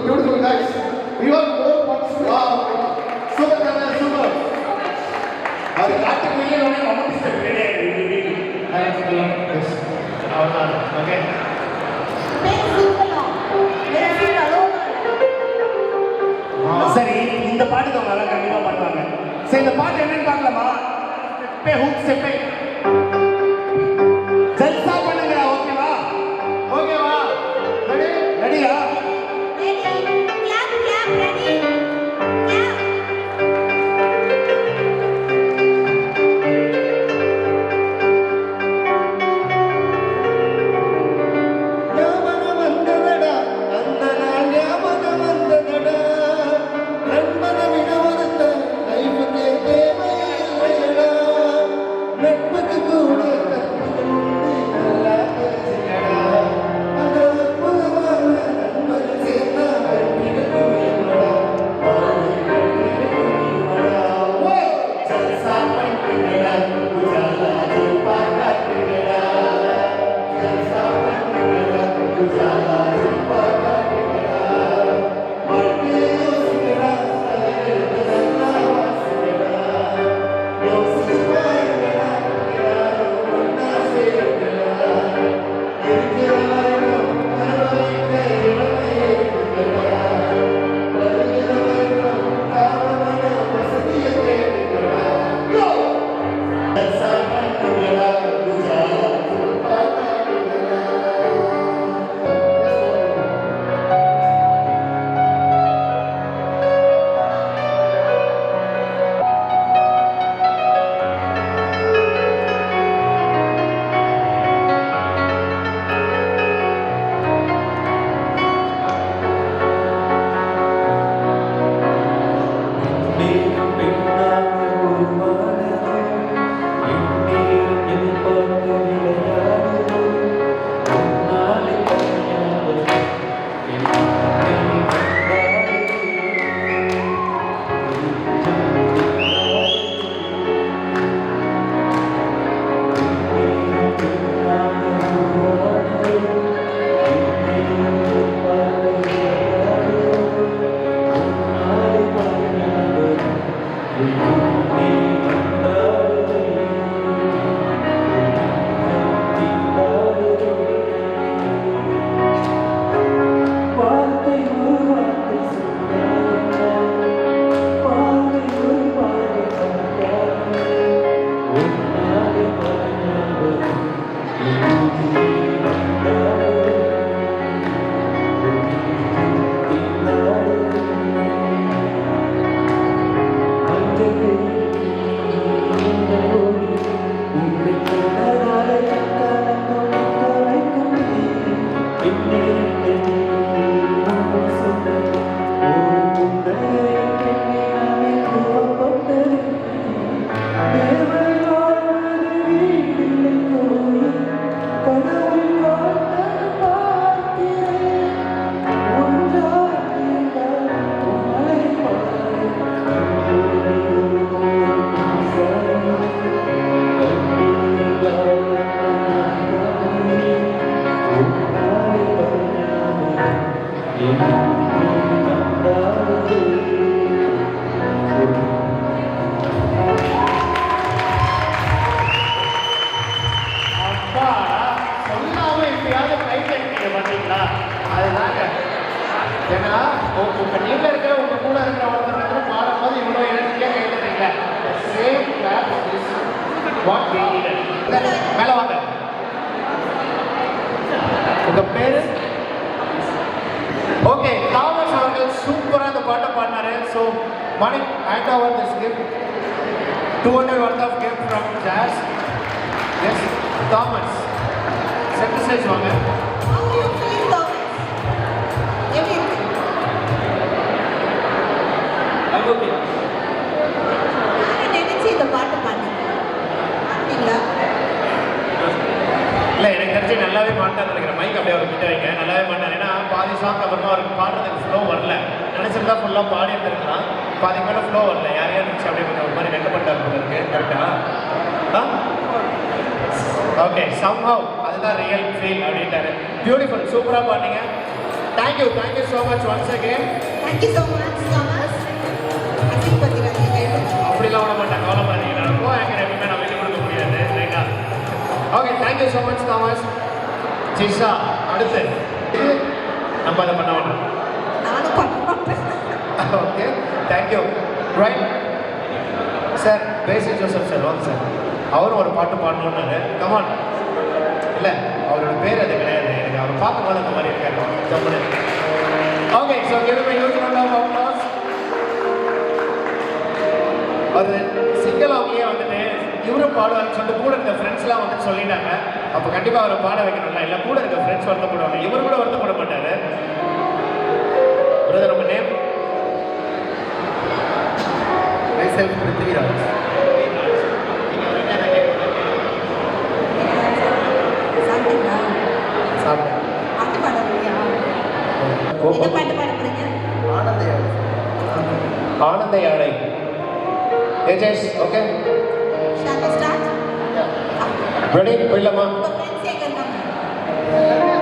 S1: Beautiful guys. We all know what's wrong. Super, super. அது காட்டு வெளியே வந்து நமக்கு ஓகே சரி, இந்த பாட்டுக்கு அவங்க எல்லாம் கண்டிப்பா பண்ணுவாங்க. சரி, இந்த பாட்டு என்னன்னு பார்க்கலாமா? ஸ்டெப்பே ஹூக் ஸ்டெப்பே ஜல்சா பண்ணுங்க. ஓகேவா? ஓகேவா? ரெடி? ரெடியா?
S6: Let's
S1: மைக்கில் இருக்கிற உங்கள் கூட இருக்கிற ஒருத்தர் பாடும்போது இவ்வளோ எனர்ஜியாக கேட்டுறீங்க same class is what we needed. மேலே வாங்க. உங்கள் பேர்? ஓகே, தாமஸ் அவர்கள் சூப்பராக அந்த பாட்டை பாடினாரு. So morning hand over this gift 200 worth of gift from Jazz. Yes, Thomas. Second stage வாங்க.
S2: How do you feel, Thomas? எப்படி இருக்கு?
S5: I'm okay.
S2: நான் நினைச்சு இந்த பாட்டு பாடுறீங்களா?
S1: இல்லை, எனக்கு தெரிஞ்சு நல்லாவே மாட்டான்னு நினைக்கிறேன். மைக் அப்படியே அவர் கிட்ட வைங்க. நல்லாவே மாட்டார். ஏன்னா பாதி சாங் அப்புறமா அவருக்கு பாடுறதுக்கு ஃப்ளோ வரல. நினச்சிருந்தா ஃபுல்லாக பாடி இருந்திருக்கலாம். பாதி மேலே ஃப்ளோ வரல. யார் இருந்துச்சு அப்படியே கொஞ்சம் ஒரு மாதிரி வெக்கப்பட்டார் போல இருக்கு. கரெக்டா? ஓகே, சம்ஹவ் அதுதான் ரியல் ஃபீல் அப்படின்ட்டாரு. பியூட்டிஃபுல், சூப்பராக பாடினீங்க. Thank you so much once again.
S2: Thank you so much, Thomas. அசிங்கப்படுத்திடாதீங்க.
S1: அப்படிலாம் விட மாட்டேன், கவலைப்படாதீங்க. நான் போகிறேன் எப்பவுமே நான் வெளியே கொடுக்க முடியாது. ரைட்டா? Okay, thank you so much Thomas. Jisha அடுத்து நம்ம அதை பண்ண வேண்டாம்.
S2: நானும் பண்ண மாட்டேன்.
S1: Okay, thank you. ரைட் சார், பேசி ஜோசப் சார் வாங்க சார். அவரும் ஒரு பாட்டு பாடணுன்னாரு. கமான். இல்லை, அவரோட பேர் அது கிடையாது. எனக்கு அவர் பார்க்கும்போது அந்த மாதிரி இருக்காரு. ஜம்முன்னு. Okay, so give a huge round of applause. ஒரு சிங்கிள் அவங்களே வந்துட்டு இவரும் பாடுவார்னு சொல்லிட்டு கூட இருக்க ஃப்ரெண்ட்ஸ்லாம் வந்து சொல்லிட்டாங்க. அப்போ கண்டிப்பாக அவரை பாட வைக்கணும்ல. இல்லை, கூட இருக்க ஃப்ரெண்ட்ஸ் வருத்தப்படுவாங்க. இவர் கூட வருத்தப்பட மாட்டார். பிரதர், உங்கள் நேம்?
S4: Myself, Prithviraj.
S2: சாப்பிட்டீங்களா?
S4: சாப்பிட்டேன்.
S2: பாட்டு பாட முடியா? என்ன பாட்டு பாட போறீங்க?
S1: ஆனந்த யாழை. ஏஜஸ், okay,
S2: Shall we start?
S1: Ready? போயிடலாமா?
S2: உங்க ஃப்ரெண்ட்ஸ் எங்க இருக்காங்க?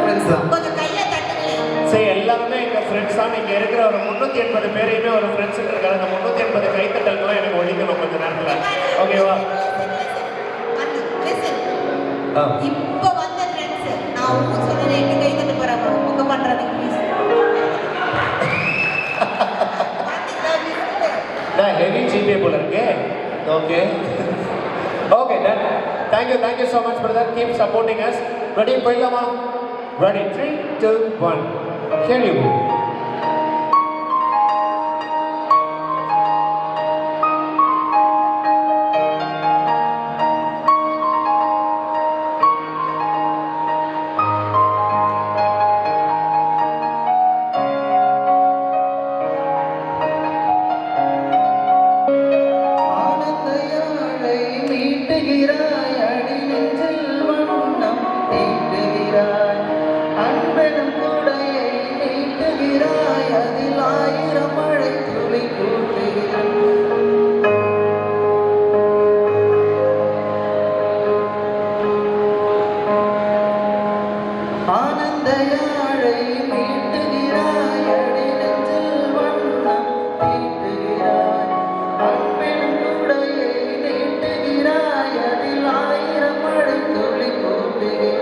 S4: Friends தான்.
S2: கொஞ்சம் கையை தட்டுங்களேன்.
S1: சரி, எல்லாருமே எங்கள் ஃப்ரெண்ட்ஸ் தான். இங்கே இருக்கிற ஒரு 380 பேரையுமே ஒரு ஃப்ரெண்ட்ஸ் இருக்காங்க. அந்த 380 கைத்தட்டல்கள்லாம் எனக்கு ஒழிக்கணும் கொஞ்சம் நேரத்தில். ஓகேவா?
S2: Listen.
S1: ஆ.
S2: இப்போ வந்த ஃப்ரெண்ட்ஸ் நான் உங்களுக்கு சொல்றேன், எங்க கை தட்ட போறாங்க. உங்க பண்றாங்க ப்ளீஸ்.
S1: நான் ஹெவி ஜிபே போல இருக்கு. Okay okay, done. Thank you so much brother. Keep supporting us. Ready? போயிடலாமா? ரெடி? 3, 2, 1. Here you go.
S6: ஆனந்தயாழை மீட்டுகிறாய், அடி நெஞ்சில் வண்ணம் தீட்டுகிறாய், அன்பெனும் குடையை நீட்டுகிறாய், அதில் 1000 மழை துளி கூட்டுகிறாய். ஆனந்தயாழை மீட்டுகிறாய், அடி நெஞ்சில் வண்ணம் தீட்டுகிறாய், அன்பெனும் குடையை நீட்டுகிறாய், அதில் 1000 மழை துளி கூட்டுகிறாய்.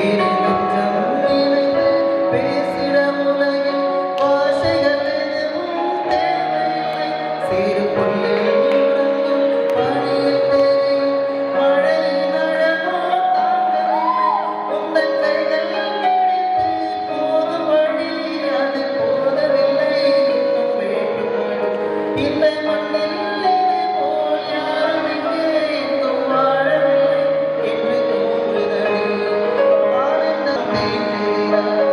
S6: இரு நெஞ்சம் நினைந்து பேசிட உலகில் பாஷைகள் எதுவும் தேவையில்லை. சிறு புள்ளில் உறங்கும் பனியில் தெரியும் மழையின் அழகோ தாங்கவில்லை. உந்தன் கைகள் பிடித்து போகும் வழி அது போதவில்லை, இன்னும் வேண்டும் வழி. இந்த மண்ணில் இது போல் யாரும் இங்கே எங்கும் வாழவில்லை என்று தோன்றுதடி. ஆனந்தம் தீட்டுகிறாய்,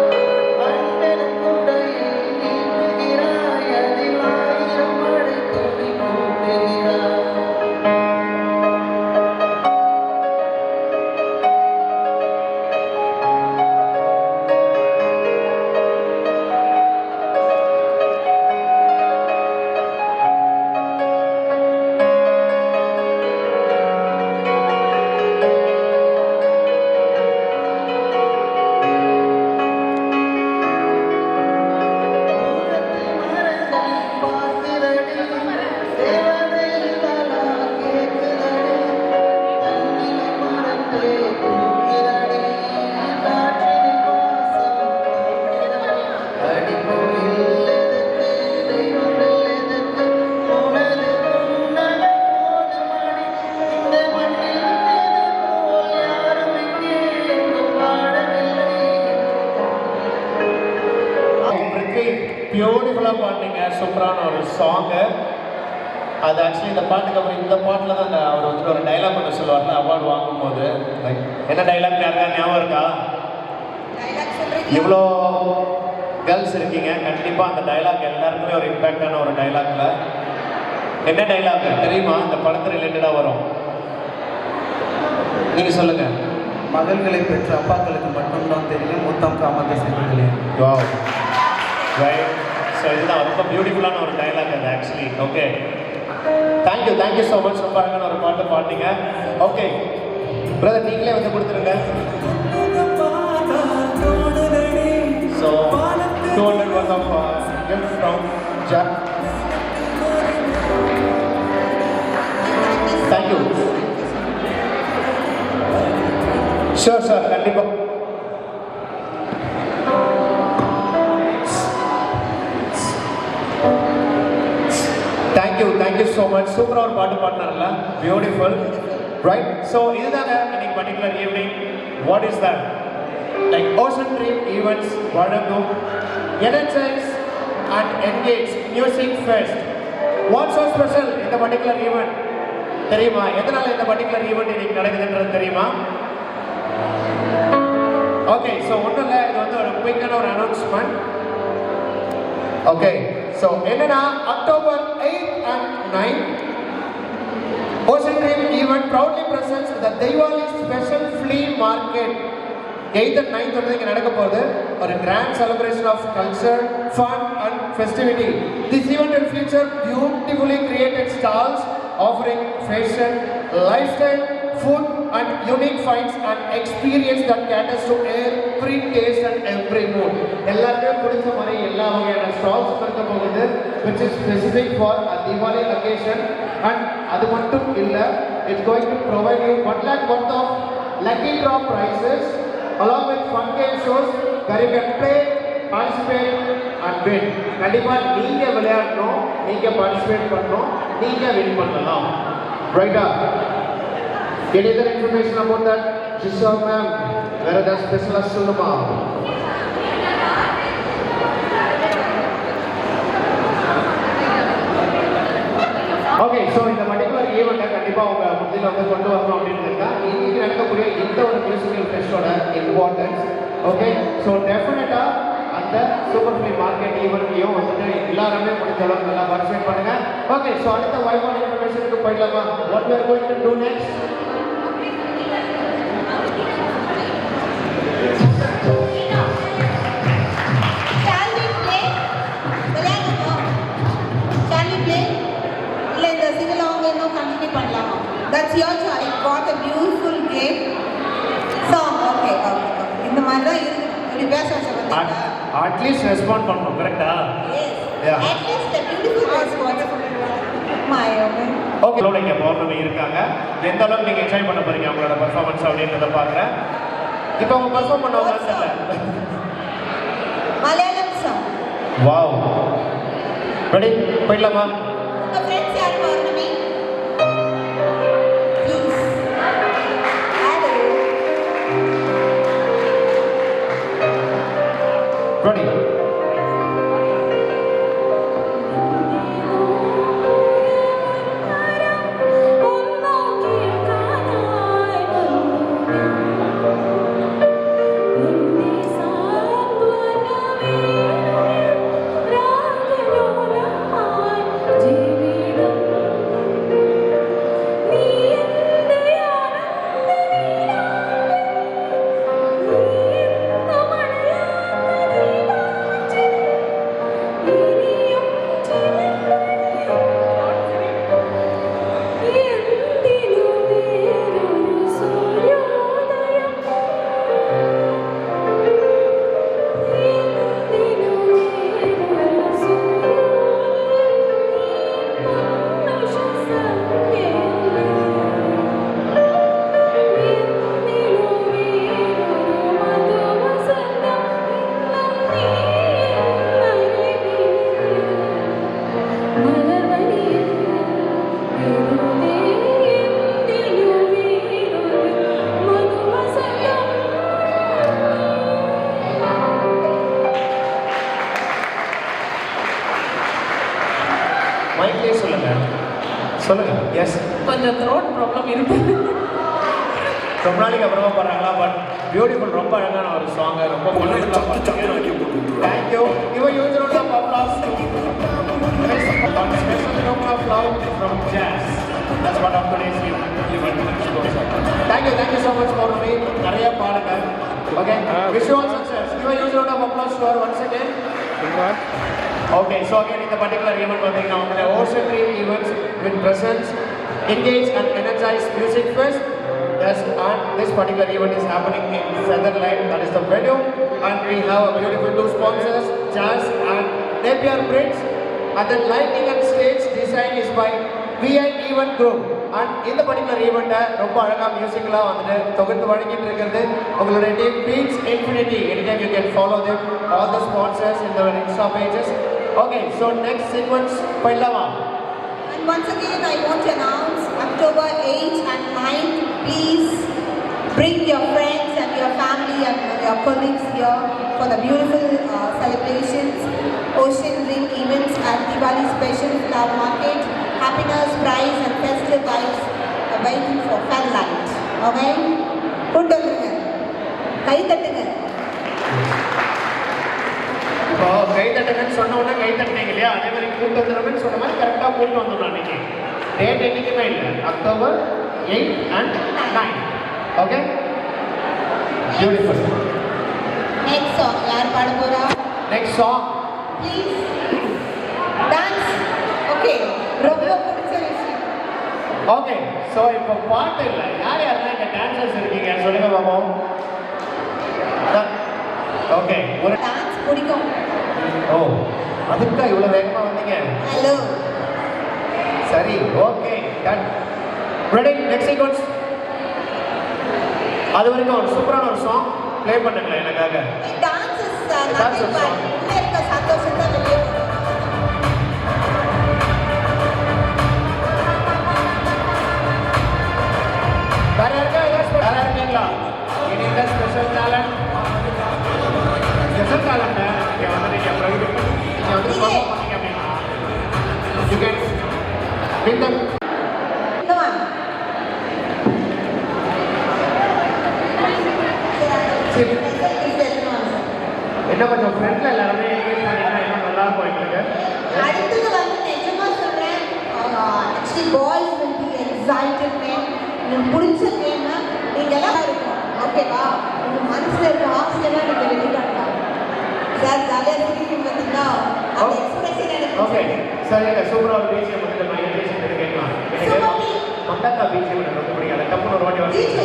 S6: அன்பெனும் குடையை நீட்டுகிறாய், அதில் 1000 மழை துளி கூட்டுகிறாய்.
S1: சூப்பரான ஒரு சாங்கு. அது ஆக்சுவலி இந்த பாட்டுக்கு அப்புறம் இந்த பாட்டில் தான் அவர் வந்துட்டு ஒரு டைலாக் ஒன்று சொல்லுவார்ல அவார்டு வாங்கும்போது. லைக் என்ன டைலாக் யாருக்கா ஞாபகம் இருக்கா? இவ்வளோ கேர்ள்ஸ் இருக்கீங்க, கண்டிப்பாக அந்த டைலாக் எல்லாருக்குமே ஒரு இம்பேக்டான ஒரு டைலாக்ல. என்ன டைலாக் தெரியுமா? இந்த படத்து ரிலேட்டடாக வரும். நீங்கள் சொல்லுங்கள்.
S6: மகள்களை பெற்ற அப்பாக்களுக்கு மட்டும்தான் தெரியும் முத்தம் காமத்தை செல்வங்களே.
S1: Wow, right. ஸோ இதுதான் ரொம்ப பியூட்டிஃபுல்லான ஒரு டைலாக் அது actually. Okay, thank you so much. ரொம்ப அழகான ஒரு பாட்டு பாட்டீங்க. ஓகே பிரதர், நீங்களே வந்து கொடுத்துருங்க. So 200 worth of gift from Jack. Thank you. Sure sir, கண்டிப்பாக. Thank you so much. சூப்பராக ஒரு பாட்டு பாடினார்ல, பியூட்டிஃபுல், ரைட். ஸோ இதுதாங்க இன்னைக்கு particular evening. What is that? Like ocean dream events வழங்கும் energise and engage music fest. What so special இந்த particular event தெரியுமா? எதனால் இந்த பர்டிகுலர் ஈவெண்ட் இன்னைக்கு நடக்குதுன்றது தெரியுமா? ஓகே, ஸோ ஒன்றும் இல்லை, இது வந்து ஒரு குயிக்கான ஒரு அனௌன்ஸ்மெண்ட். ஓகே, ஸோ என்னன்னா October 8th and 9th Ocean Dream event proudly presents the Diwali special flea market. 8th and 9th வந்து இங்கே நடக்க போகுது. ஒரு grand celebration of culture, fun and festivity. This event will feature beautifully created stalls offering fashion, lifestyle, food and unique finds and experience that caters to every taste and every mood. எல்லாருமே பிடிச்ச மாதிரி எல்லா வகையான stalls இருக்க போகுது, which is specific for a Diwali occasion. And அது மட்டும் இல்லை, it's going to provide you 1 lakh worth of lucky draw prizes along with fun game shows where you can play, participate and win. கண்டிப்பாக நீங்கள் விளையாடணும், நீங்கள் participate பண்ணணும், நீங்கள் win பண்ணலாம். ரைட்டா? Any other information about that? Jisha ma'am, where are the specialists சொல்லுமா? Okay, so இந்த பர்டிகுலர் ஈவெண்ட்டை கண்டிப்பாக உங்கள் முந்தியில் வந்து கொண்டு வரணும் அப்படின்னு இருக்கா. இன்னைக்கு நடக்கக்கூடிய இந்த ஒரு மியூசிக்கல் ஃபெஸ்டோட இம்பார்ட்டன்ஸ். ஓகே, ஸோ டெஃபினட்டாக அந்த சூப்பர் ஃப்ளீ மார்க்கெட் ஈவெண்ட்லையும் வந்துட்டு எல்லாருமே முடிஞ்ச அளவுக்கு நல்லா பார்ட்டிசிபேட் பண்ணுங்க. ஓகே, ஸோ அடுத்த வைபால் இன்ஃபர்மேஷனுக்கு போயிடலாமா? What we are going to do next?
S2: That's your choice. What a beautiful game song. Okay. இந்த மாதிரி தான் இருக்கு. இப்படி பேச வச்சா
S1: அட்லீஸ்ட் ரெஸ்பாண்ட் பண்ணணும், கரெக்டா?
S2: Yes.
S1: Yeah.
S2: At least a beautiful response. My okay.
S1: Okay, இங்கே பௌர்ணமி இருக்காங்க. எந்த அளவுக்கு நீங்கள் என்ஜாய் பண்ண போறீங்க அவங்களோட பர்ஃபார்மன்ஸ் அப்படின்றத பார்க்குறேன். இப்போ அவங்க பர்ஃபார்ம் பண்ணவங்க தெரியல.
S2: மலையாளம் song.
S1: Wow, ready? போயிடலாமா?
S2: உங்க ஃப்ரெண்ட்ஸ் யார் பௌர்ணமி?
S1: Ready? மைக்லேயே சொல்லுங்க சொல்லுங்க எஸ்
S7: கொஞ்சம் த்ரோட் ப்ராப்ளம் இருக்குது.
S1: ரொம்ப நாளைக்கு அப்புறமா பாடுறாங்களா பட் பியூட்டிஃபுல் ரொம்ப அழகான ஒரு சாங் ரொம்ப தேங்க்யூ இவன் use of applause of love from jazz. That's what of today's event goes on. Thank you so much for me. நிறைய பாடுங்க. Okay. Wish you all success. Give a huge round of applause for once again. Okay. So again in the particular event we're taking on the Ocean Dream events with presence, engage and energize music fest. Yes, and this particular event is happening in Featherlight. That is the venue, and we have a beautiful two sponsors, Jazz and Napier Bridge. And the lighting and stage design is by VI Event Group. And இந்த particular ஈவெண்ட்டை ரொம்ப அழகாக மியூசிக்கலாக வந்துட்டு தொகுத்து வழங்கிட்டு இருக்கிறது உங்களுடைய team beats infinity. Anytime you can follow them, all the sponsors in their Insta pages. Okay, so next sequence போயிடலாமா?
S2: And once again, I want to announce October 8th and 9th. Please bring your friends and your family and your colleagues here for the beautiful celebrations, Ocean Dream events at Diwali Special Flower Market. Happiness, prize and festive vibes are waiting for Featherlight. Okay? கொண்டு வந்துருங்க, கை தட்டுங்க.
S1: இப்போ கை தட்டுங்கன்னு சொன்ன உடனே கை தட்டினீங்க இல்லையா, அதே மாதிரி கூட்டு வந்துடுறோம்னு சொன்ன மாதிரி கரெக்டாக கூட்டு வந்துடணும். அன்னைக்கு டேட் என்றைக்குமே இல்லை, October 8 and 9. Okay, beautiful.
S2: Next song, யார் பாட போறா?
S1: Next song
S2: Please dance. Okay, ரொம்ப பிடிச்ச விஷயம்.
S1: ஓகே. ஸோ இப்போ பாட்டு இல்லை, யார் யாரெல்லாம் இங்கே டான்சர்ஸ் இருக்கீங்க சொல்லுங்க பாப்போம். ஓகே, ஒரு
S2: டான்ஸ் பிடிக்கும்.
S1: ஓ அதுக்கா இவ்வளோ வேகமாக வந்தீங்க?
S2: ஹலோ.
S1: சரி, okay, done. Ready, next sequence. அது வரைக்கும் ஒரு சூப்பரான ஒரு சாங் ப்ளே பண்ணுங்களேன் எனக்காக.
S2: டான்ஸ் இஸ் நதிங் பட் உள்ள இருக்க சந்தோஷத்தை வெளியே கொண்டு வரணும்.
S1: வேற யாருக்கா யாரா இருக்கீங்களா? இனி ஸ்பெஷல் டேலண்ட் இங்கே வந்து நீங்கள் ப்ரைவேட் நீங்கள் வந்து பர்ஃபார்ம் பண்ணீங்க அப்படின்னா you can win them.
S2: Come on.
S1: என்ன கொஞ்சம் ஃப்ரெண்ட்ல எல்லாருமே என்கேஜ் பண்ணிங்கன்னா இன்னும் நல்லா இருக்கும் எங்களுக்கு.
S2: அடுத்தது வந்து நிஜமா சொல்றேன், actually boys will be excited man. உங்களுக்கு பிடிச்ச கேம் நீங்க எல்லாம் இருக்கும். ஓகேவா? உங்க மனசுல இருக்க ஆசையெல்லாம் நீங்க வெளிக்காட்டலாம். சார் ஜாலியாக இருக்கீங்க பார்த்தீங்கன்னா அந்த எக்ஸ்பிரஷன் எனக்கு
S1: ஓகே, சரி. சூப்பராக ஒரு பிஜிஎம் வந்து நான் என்கேஜ் கேட்கலாம். எனக்கு மண்டக்கா பிஜிஎம் எனக்கு ரொம்ப பிடிக்கும். டப்புன்னு ஒரு வாட்டி வந்து
S2: DJ.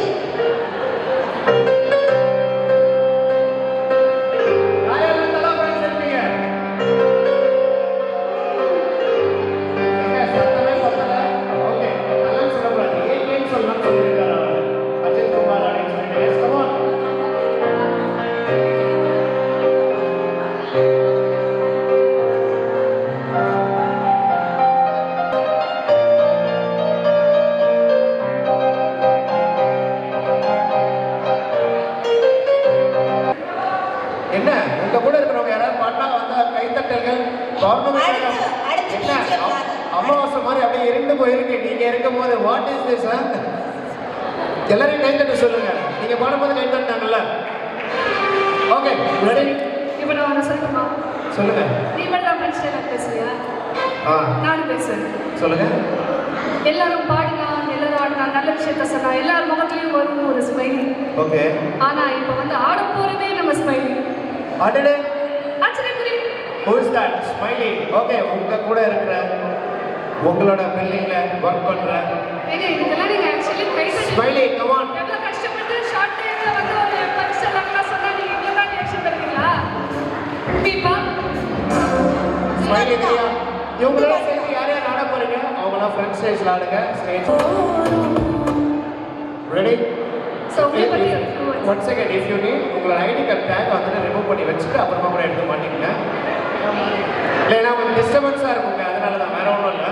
S1: என்ன உங்க கூட இருக்கிறவங்க யாராவது பாட்டா வந்தா கைத்தட்டல்கள். கவர்மெண்ட் என்ன அமாவாசை மாதிரி அப்படியே இருந்து போயிருக்கு. நீங்க இருக்கும் போது வாட் இஸ் திஸ்? எல்லாரையும் கைத்தட்ட சொல்லுங்க. நீங்க பாடும்போது கைத்தட்டாங்கல்ல. Okay, ready?
S3: இப்போ நான் ஒன்று சொல்லணுமா?
S1: சொல்லுங்க.
S3: நீ மட்டும் ஃப்ரெண்ட்ஸ் எல்லாம் பேசுறியா? நானும் பேசுறேன்.
S1: சொல்லுங்க.
S3: எல்லாரும் பாடினா, எல்லாரும் ஆடினா, நல்ல விஷயத்த சொன்னா, எல்லார் முகத்துலயும் வரும் ஒரு ஸ்மைலி.
S1: ஓகே.
S3: ஆனா இப்போ வந்து ஆட போறதே நம்ம ஸ்மைலி.
S1: அடடே,
S3: ஆச்சரியக்குறி.
S1: who is that? Smiley. Okay, உங்க கூட இருக்கிற உங்களோட பில்டிங்ல ஒர்க் பண்ற
S3: ஏங்க இதுக்கெல்லாம் நீங்க ஆக்சுவலி கை தட்டி
S1: ஸ்மைலி, கம் ஆன்.
S3: எவ்வளவு கஷ்டப்பட்டு ஷார்ட் டைம்ல வந்து ஒரு பரிசு எல்லாம் சொன்னா நீங்க இவ்வளவு தான் ரியாக்ஷன் தருவீங்களா? பீப்பா
S1: ஸ்மைலி தெரியா? இவங்களோட சேர்ந்து யார் யார் ஆட போறீங்க? அவங்களாம் ஃப்ரெண்ட் ஸ்டேஜ்ல ஆடுங்க. Stage ready?
S3: So,
S1: one second, if you need உங்களோட ஐடி கார்டு டேக் வந்துட்டு ரிமூவ் பண்ணி வச்சுட்டு அப்புறமா கூட எடுத்து மாட்டீங்க. இல்லைன்னா கொஞ்சம் டிஸ்டர்பன்ஸாக இருக்குங்க, அதனால தான், வேற ஒன்றும் இல்லை.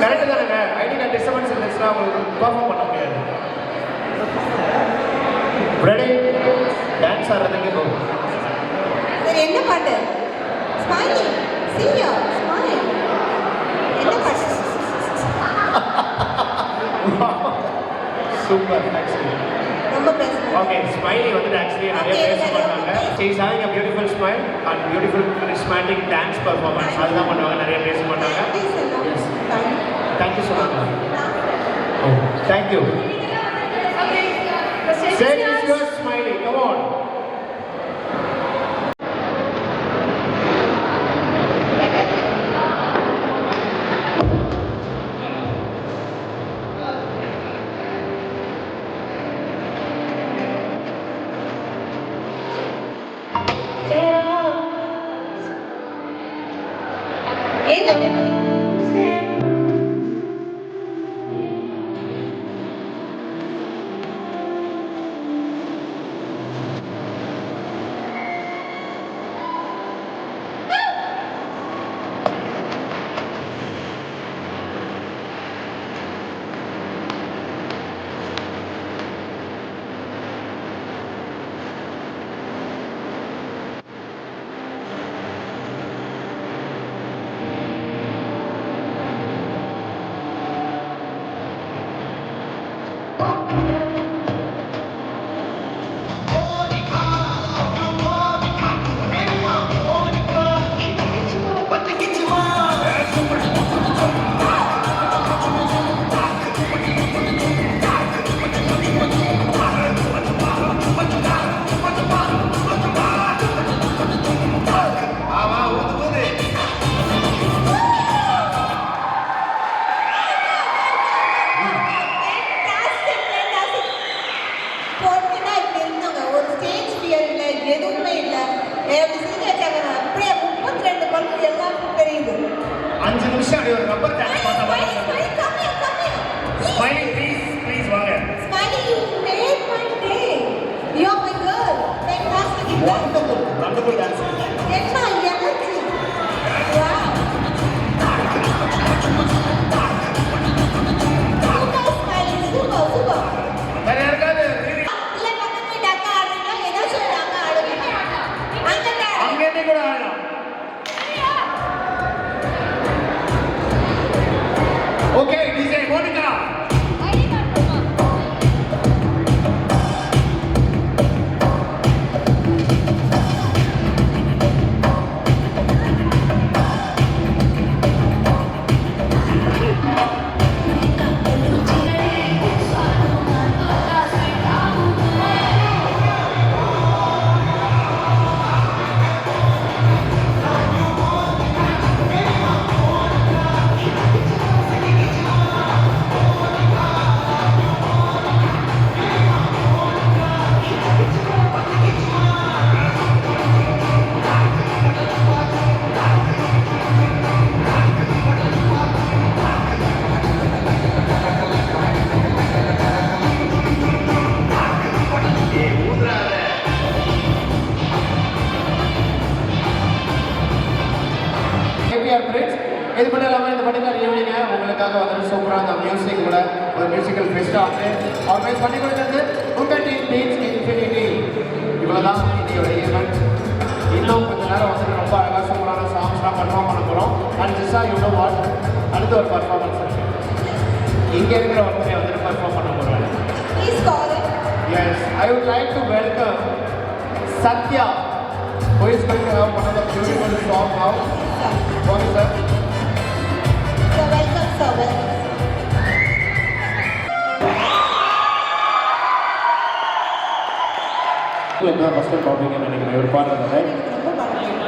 S1: கரெக்டு தானேங்க? ஐடி கார்டு டிஸ்டர்பன்ஸ் இருந்துச்சுன்னா உங்களுக்கு பர்ஃபார்ம் பண்ண முடியாது. ரெடி? டான்ஸ் ஆடுறதுக்கு போகும்.
S2: சரி, என்ன பாட்டு? Smiley. See ya. Smile.
S1: Super actually.
S2: ரொம்ப பேசுறேன்.
S1: ஓகே, ஸ்மைலி வந்துட்டு ஆக்சுவலி நிறைய பேச மாட்டாங்க. She is having a beautiful smile and beautiful charismatic dance performance. அதுதான் பண்ணுவாங்க, நிறைய பேச மாட்டாங்க. Yes. Thank you so much. Oh, thank you.
S3: Okay, the stage
S1: Say
S3: is
S1: this
S3: yours.
S1: yours, Smiley. Come on.
S2: எதுவுமே இல்ல. எப்படி சிரிக்க வச்சாங்க அப்படியே 32 பல்பு எல்லாருக்கும் தெரியுது.
S1: 5 நிமிஷம் அப்படி ஒரு ரப்பர் டான்ஸ் பண்ண மாதிரி.
S2: Smiley,
S1: Please வாங்க.
S2: Smiley, you made my day. You are my girl. Fantastic.
S1: Wonderful dance.
S2: என்ன energy. Wow. Super Smiley, super.
S1: வேற யாருக்காவது
S2: இல்ல பக்கத்து வீட்டு அக்கா ஆடுறீங்களா? ஏதாச்சும் ஒரு அக்கா ஆடுவீங்க. அங்க
S1: அங்கேயே கூட ஆடலாம். Okay, DJ Monica. இது மட்டும் இல்லாமல் இந்த பர்டிகுலர் ஈவினிங்க உங்களுக்காக வந்து சூப்பராக அந்த மியூசிக் கூட ஒரு மியூசிக்கல் ஃபெஸ்ட்டாக வந்து ஆர்கனைஸ் பண்ணி கொடுத்தது உங்கள் டீம் பீச் இன்ஃபினிட்டி. இவ்வளோ தான் இன்னையோட ஈவெண்ட். இன்னும் கொஞ்ச நேரம் வந்து ரொம்ப அழகாக சூப்பரான சாங்ஸ்லாம் பர்ஃபார்ம் பண்ண போகிறோம். அண்ட் ஜிஸா யூ நோ வாட், அடுத்த ஒரு பர்ஃபார்மன்ஸ் இருக்கு. இங்கே இருக்கிற ஒருத்தரை வந்துட்டு பர்ஃபார்ம் பண்ண போகிறாங்க.
S2: Please call it.
S1: Yes, I would like to welcome Satya, who is going to have one of the beautiful song now. Sorry, sir.
S2: So welcome, sir. Welcome.
S1: உங்களுக்கு தான் ஃபஸ்ட் டைம் பார்ப்பீங்கன்னு நினைக்கிறேன் இவர் பாடுறத.
S2: ரொம்ப பாடுறீங்க.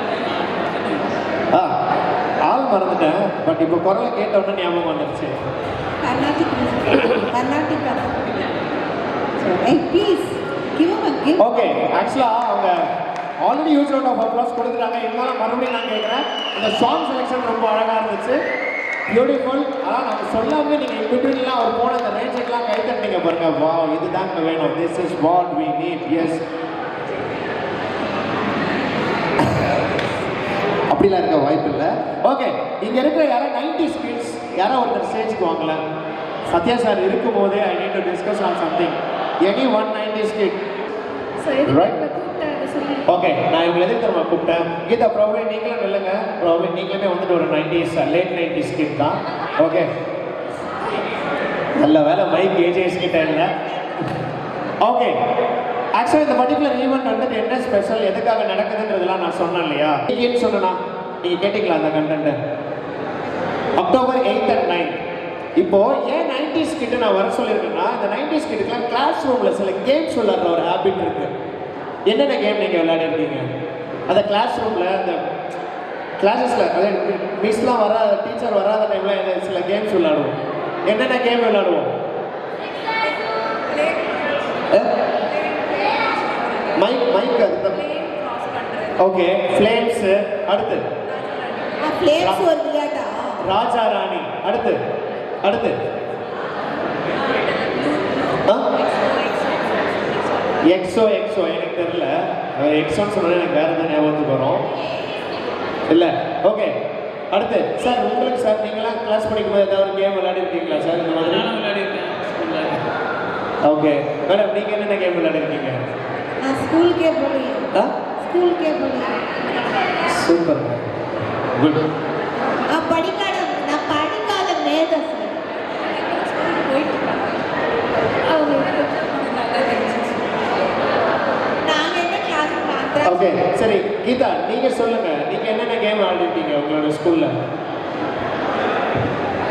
S1: ஆள் மறந்துட்டேன், பட் இப்போ குரலை கேட்ட உடனே ஞாபகம் வந்துருச்சு.
S2: Carnatic music. Carnatic. So, hey, please give him a gift.
S1: Okay, ஆக்சுவலாக அவங்க already use out of applause கொடுத்துட்டாங்க. இருந்தாலும் மறுபடியும் நான் கேட்குறேன், இந்த சாங் செலெக்ஷன் ரொம்ப அழகாக இருந்துச்சு, பியூட்டிஃபுல். ஆனால் நம்ம சொல்லாமல் நீங்கள் இன்பிட்வீன்லாம் அவர் போன அந்த ரேஞ்சுக்கெலாம் கை தட்டிங்க பாருங்க. வா, இதுதாங்க வேணும், this is what we need. Yes, அப்படிலாம் இருக்க வாய்ப்பு இல்லை. ஓகே, இங்கே இருக்கிற யாரோ 90s கிட்ஸ் யாரோ ஒருத்தர் ஸ்டேஜுக்கு வாங்கல. சத்யா சார் இருக்கும் போதே I need to discuss on something. Any one 90s kid.
S3: So எதுக்கு
S1: Right.
S3: கூப்பிட்டேன் அதை சொல்லி.
S1: ஓகே, நான் இவங்களை எதுக்கு தரமா கூப்பிட்டேன்? கீதா, ப்ராப்ளி நீங்களும் இல்லைங்க. ப்ராப்ளி நீங்களுமே வந்துட்டு ஒரு 90s லேட் 90s கிட் தான். ஓகே, நல்ல வேலை மைக் ஏஜேஸ் கிட்ட இல்லை. ஓகே, ஆக்சுவலாக இந்த பர்டிகுலர் ஈவெண்ட் வந்துட்டு என்ன ஸ்பெஷல், எதுக்காக நடக்குதுன்றதெல்லாம் நான் சொன்னேன் இல்லையா? ஏன்னு சொன்னா நீங்கள் கேட்டிங்களா அந்த content? October 8th and 9th. இப்போ ஏன் 90s கிட்ட நான் வர சொல்லியிருக்கேன்னா, இந்த 90s கிட்டலாம் கிளாஸ் ரூமில் சில கேம்ஸ் விளையாடுற ஒரு ஹேபிட் இருக்கு. என்னென்ன கேம் நீங்கள் விளையாடிருக்கீங்க? அந்த கிளாஸ் ரூமில் அந்த கிளாஸஸில் அதே மிஸ்லாம் வராத டீச்சர் வராத டைமில் சில கேம்ஸ் விளையாடுவோம். என்னென்ன கேம் விளையாடுவோம்? மைக் அது ஓகே, ஃப்ளேம்ஸு. அடுத்து
S2: ஃப்ளேம்ஸ் ஒரு விளையாட்டா?
S1: ராஜா ராணி. அடுத்து எக்ஸோ எனக்கு தெரியல. எக்ஸோன்னு சொன்னா எனக்கு வேற எதாவது ஞாபகத்துக்கு வரும் இல்லை. ஓகே, அடுத்து சார் உங்களுக்கு சார் நீங்களாம் கிளாஸ் படிக்கும்போது ஏதாவது ஒரு கேம் விளையாடிருக்கீங்களா சார் இந்த மாதிரி? ஓகே மேடம், நீங்கள் என்னென்ன கேம் விளையாடிருக்கீங்க?
S2: நான் ஸ்கூலுக்கே போகிறேன்.
S1: Super, good.
S2: நான் படிக்காத மேதை சார். நாங்கள் என்ன கிளாஸ்?
S1: ஓகே சரி, கீதா நீங்கள் சொல்லுங்கள், நீங்கள் என்னென்ன கேம் விளையாடிருக்கீங்க உங்களோட ஸ்கூலில்?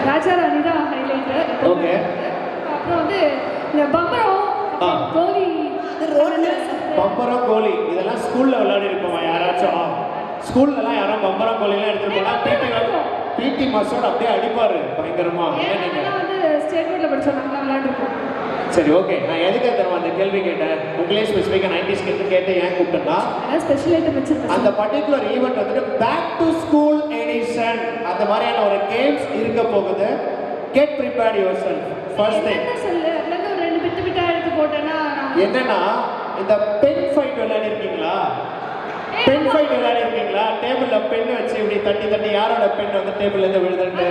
S3: ராஜா ராணி தான் ஹைலைட்டு.
S1: ஓகே.
S3: அப்புறம் வந்து இந்த பம்பரம், கோலி,
S1: பம்பரம் கோலி இதெல்லாம் ஸ்கூலில் விளையாடி இருப்போமா யாராச்சும்? ஸ்கூல்லலாம் யாரும் பம்பரம் கோலிலாம் எடுத்துட்டு போனா பிடி மாஸ்டர் அப்படியே அடிப்பாரு பயங்கரமா.
S3: வந்து ஸ்டேட் போர்டில் படித்தோம், நாங்களாம் விளையாண்டுருக்கோம்.
S1: சரி ஓகே, நான் எதுக்கு தருவேன் அந்த கேள்வி கேட்டேன், உங்களே ஸ்பெசிஃபிக்காக 90s கிட்ட கேட்டு ஏன் கூப்பிட்டேன்னா,
S3: ஸ்பெஷல் ஐட்டம் வச்சிருக்கேன்.
S1: அந்த பர்டிகுலர் ஈவெண்ட் வந்துட்டு பேக் டு ஸ்கூல் எடிஷன் அந்த மாதிரியான ஒரு கேம்ஸ் இருக்க போகுது. Get prepared yourself. First thing
S3: சொல்லு, அதுல ஒரு 2 பிட்டா எடுத்து போட்டேன்னா
S1: என்னன்னா, இந்த பென் ஃபைட் விளையாடிருக்கீங்களா? பென் ஃபைட் விளையாடிருக்கீங்களா? டேபிள்ல பென் வச்சு இப்படி தட்டி யாரோட பென் வந்து டேபிள்ல இருந்து விழுதுன்னு.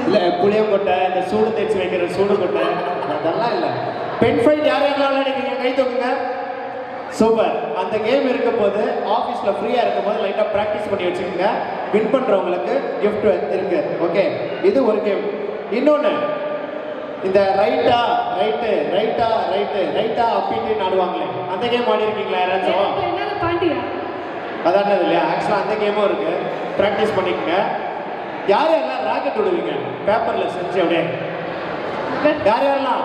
S1: இல்ல புளியங்கொட்டை, இந்த சூடு தேய்ச்சி வைக்கிற சூடு கொட்டை, அதெல்லாம் இல்ல. பென் ஃபைட் யாரெல்லாம் விளையாடிருக்கீங்க? கை தூக்குங்க. சூப்பர். அந்த கேம் இருக்க போது ஆஃபீஸில் ஃப்ரீயாக இருக்கும் போது லைட்டாக ப்ராக்டிஸ் பண்ணி வச்சுக்கோங்க. வின் பண்ணுறவங்களுக்கு கிஃப்ட் இருக்கு. ஓகே, இது ஒரு கேம். இன்னொன்று, இந்த ரைட்டா அப்படின்னு ஆடுவாங்களே, அந்த கேம் ஆடி இருக்கீங்களா யாராச்சும்? அதான் இல்லையா? ஆக்சுவலாக அந்த கேமும் இருக்கு, ப்ராக்டிஸ் பண்ணிக்கோங்க. யாரெல்லாம் ராக்கெட் விடுவீங்க பேப்பரில் செஞ்சு அப்படியே? யாரெல்லாம்?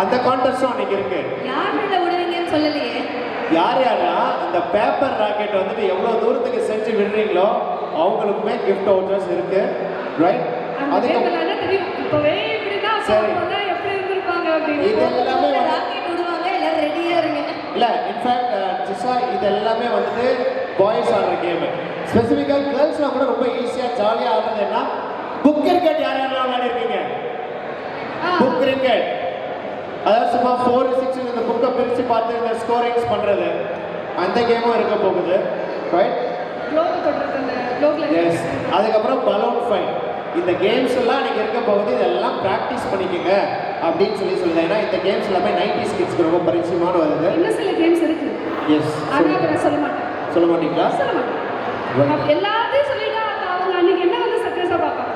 S1: அந்த கான்டெஸ்டும் அன்னைக்கு இருக்கு.
S3: விடுவீங்கன்னு சொல்லலையே.
S1: யாரெல்லாம் அந்த பேப்பர் ராக்கெட் வந்துட்டு எவ்வளோ தூரத்துக்கு செஞ்சு விடுறீங்களோ அவங்களுக்குமே கிஃப்ட் வவுச்சர்ஸ் இருக்கு. ரைட்? அதுக்கு சரி, இது எல்லாமே இல்லை. இன்ஃபேக்ட் ஜிஷா, இது எல்லாமே வந்துட்டு பாய்ஸ் ஆடுற கேமு. ஸ்பெசிஃபிக்காக கேர்ள்ஸ்லாம் கூட ரொம்ப ஈஸியாக ஜாலியாக ஆடுறது என்ன, புக் கிரிக்கெட். யாரெல்லாம் விளையாடிருக்கீங்க? புக் கிரிக்கெட், அதாவது சும்மா 4, 6 இந்த புக்கை பிரித்து பார்த்து இந்த ஸ்கோரிங்ஸ் பண்ணுறது, அந்த கேமும் இருக்க போகுது. ரைட்? எஸ். அதுக்கப்புறம் பலூன் ஃபைட். இந்த கேம்ஸ் எல்லாம் நீங்கள் இருக்க போகுது. இதெல்லாம் ப்ராக்டிஸ் பண்ணிக்கோங்க அப்படின்னு சொல்லுது. ஏன்னா இந்த கேம்ஸ் எல்லாமே 90s கிட்ஸ்க்கு ரொம்ப பரிச்சயமான வருது.
S3: இன்னும் சில கேம்ஸ் இருக்கு.
S1: எஸ்.
S3: சொல்ல மாட்டேன்.
S1: சொல்ல மாட்டீங்களா?
S3: எல்லாத்தையும் சொல்லிட்டா அவங்க அன்னைக்கு என்ன வந்து சக்ஸஸாக பார்ப்பாங்க.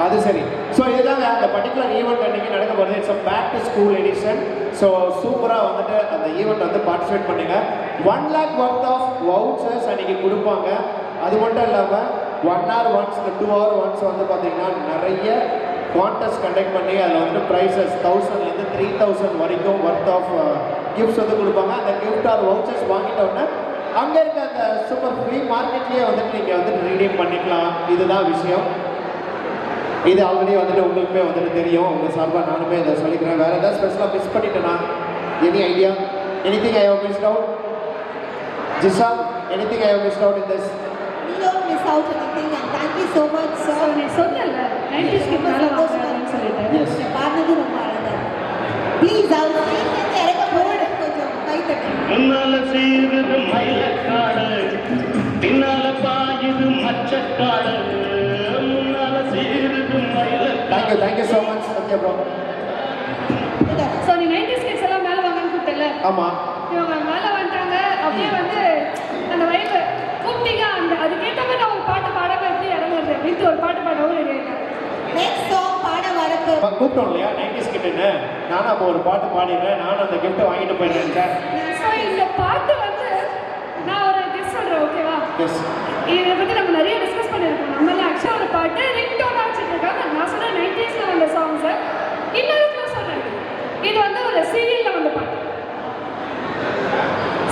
S1: அது சரி. ஸோ இதுதாங்க அந்த பர்டிகுலர் ஈவெண்ட் அன்றைக்கி நடக்க போகிறது. It's back to school edition. So சூப்பராக வந்துட்டு அந்த ஈவெண்ட் வந்து பார்ட்டிசிபேட் பண்ணுங்க. 1 lakh worth ஆஃப் வவுச்சர்ஸ் அன்றைக்கி கொடுப்பாங்க. அது மட்டும் இல்லாமல் 1 hour once, 2 hour once வந்து பார்த்தீங்கன்னா நிறைய கான்டெஸ்ட் கண்டக்ட் பண்ணி அதில் வந்துட்டு ப்ரைஸஸ் 1000லேருந்து 3000 வரைக்கும் ஒர்த் ஆஃப் கிஃப்ட்ஸ் வந்து கொடுப்பாங்க. அந்த கிஃப்ட் ஆர் வவுச்சர்ஸ் வாங்கிட்டோன்னே அங்கே இருக்க அந்த சூப்பர் ஃப்ரீ மார்க்கெட்லேயே வந்துட்டு நீங்கள் வந்துட்டு ரீடீம் பண்ணிக்கலாம். இதுதான் விஷயம். இது ஆல்ரெடி வந்துட்டு உங்களுக்குமே வந்துட்டு தெரியும். உங்கள் சார்பாக நானுமே இதை சொல்லிக்கிறேன். வேறு ஏதாவது ஸ்பெஷலாக மிஸ் பண்ணிட்டேன்னா? Any idea? Anything I have missed out? Jisha, anything I have missed out in this?
S2: We don't miss out anything and thank you so much sir.
S3: நீ சொன்னல 90s கிட் மேல வாங்கன்னு சொல்லிட்டு.
S1: எஸ்.
S2: பாடுறது ரொம்ப அழகா. ப்ளீஸ் அவர் ஸ்டேஜ்ல இறங்க போறது கொஞ்சம் கை தட்டுங்க.
S4: முன்னால சீருது மயிலக்காடு, பின்னால பாயுது மச்சக்காடு, முன்னால சீருது மயிலக்காடு.
S1: Thank you so much Sathya bro.
S3: So நீ 90s கிட்ஸ் எல்லாம் மேல வாங்கன்னு கூப்பிட்டல.
S1: ஆமாம்,
S3: இவங்க மேல வந்துட்டாங்க. அப்படியே வந்து அந்த வைப் கூப்பிட்டீங்க. அந்த அதுக்கேற்ற மாதிரி நான் ஒரு பாட்டு பாடாம எப்படி இறங்குறது அப்படின்ட்டு ஒரு பாட்டு பாடவும் ரெடி ஆயிட்டாங்க.
S2: நெக்ஸ்ட் சாங் பாட வரப்போ
S1: கூப்பிட்டோம் இல்லையா? 90s பேசிக்கிட்டேன்னு நானும் அப்போ ஒரு பாட்டு பாடிடுறேன், நானும் அந்த கிஃப்ட்டை வாங்கிட்டு போயிடுறேன்.
S3: ஸோ இந்த பாட்டு வந்து நான் ஒரு கெஸ் சொல்கிறேன், ஓகேவா?
S1: எஸ்.
S3: இதை பற்றி நம்ம நிறைய டிஸ்கஸ் பண்ணியிருக்கோம். நம்மள ஆக்சுவலாக ஒரு பாட்டு ரிங்டோனாக வச்சுட்டு இருக்காங்க. நான் சொன்னேன் 90s வந்த சாங்ஸை. இன்னொரு சொல்கிறேன், இது வந்து ஒரு சீரியலில் வந்த பாட்டு.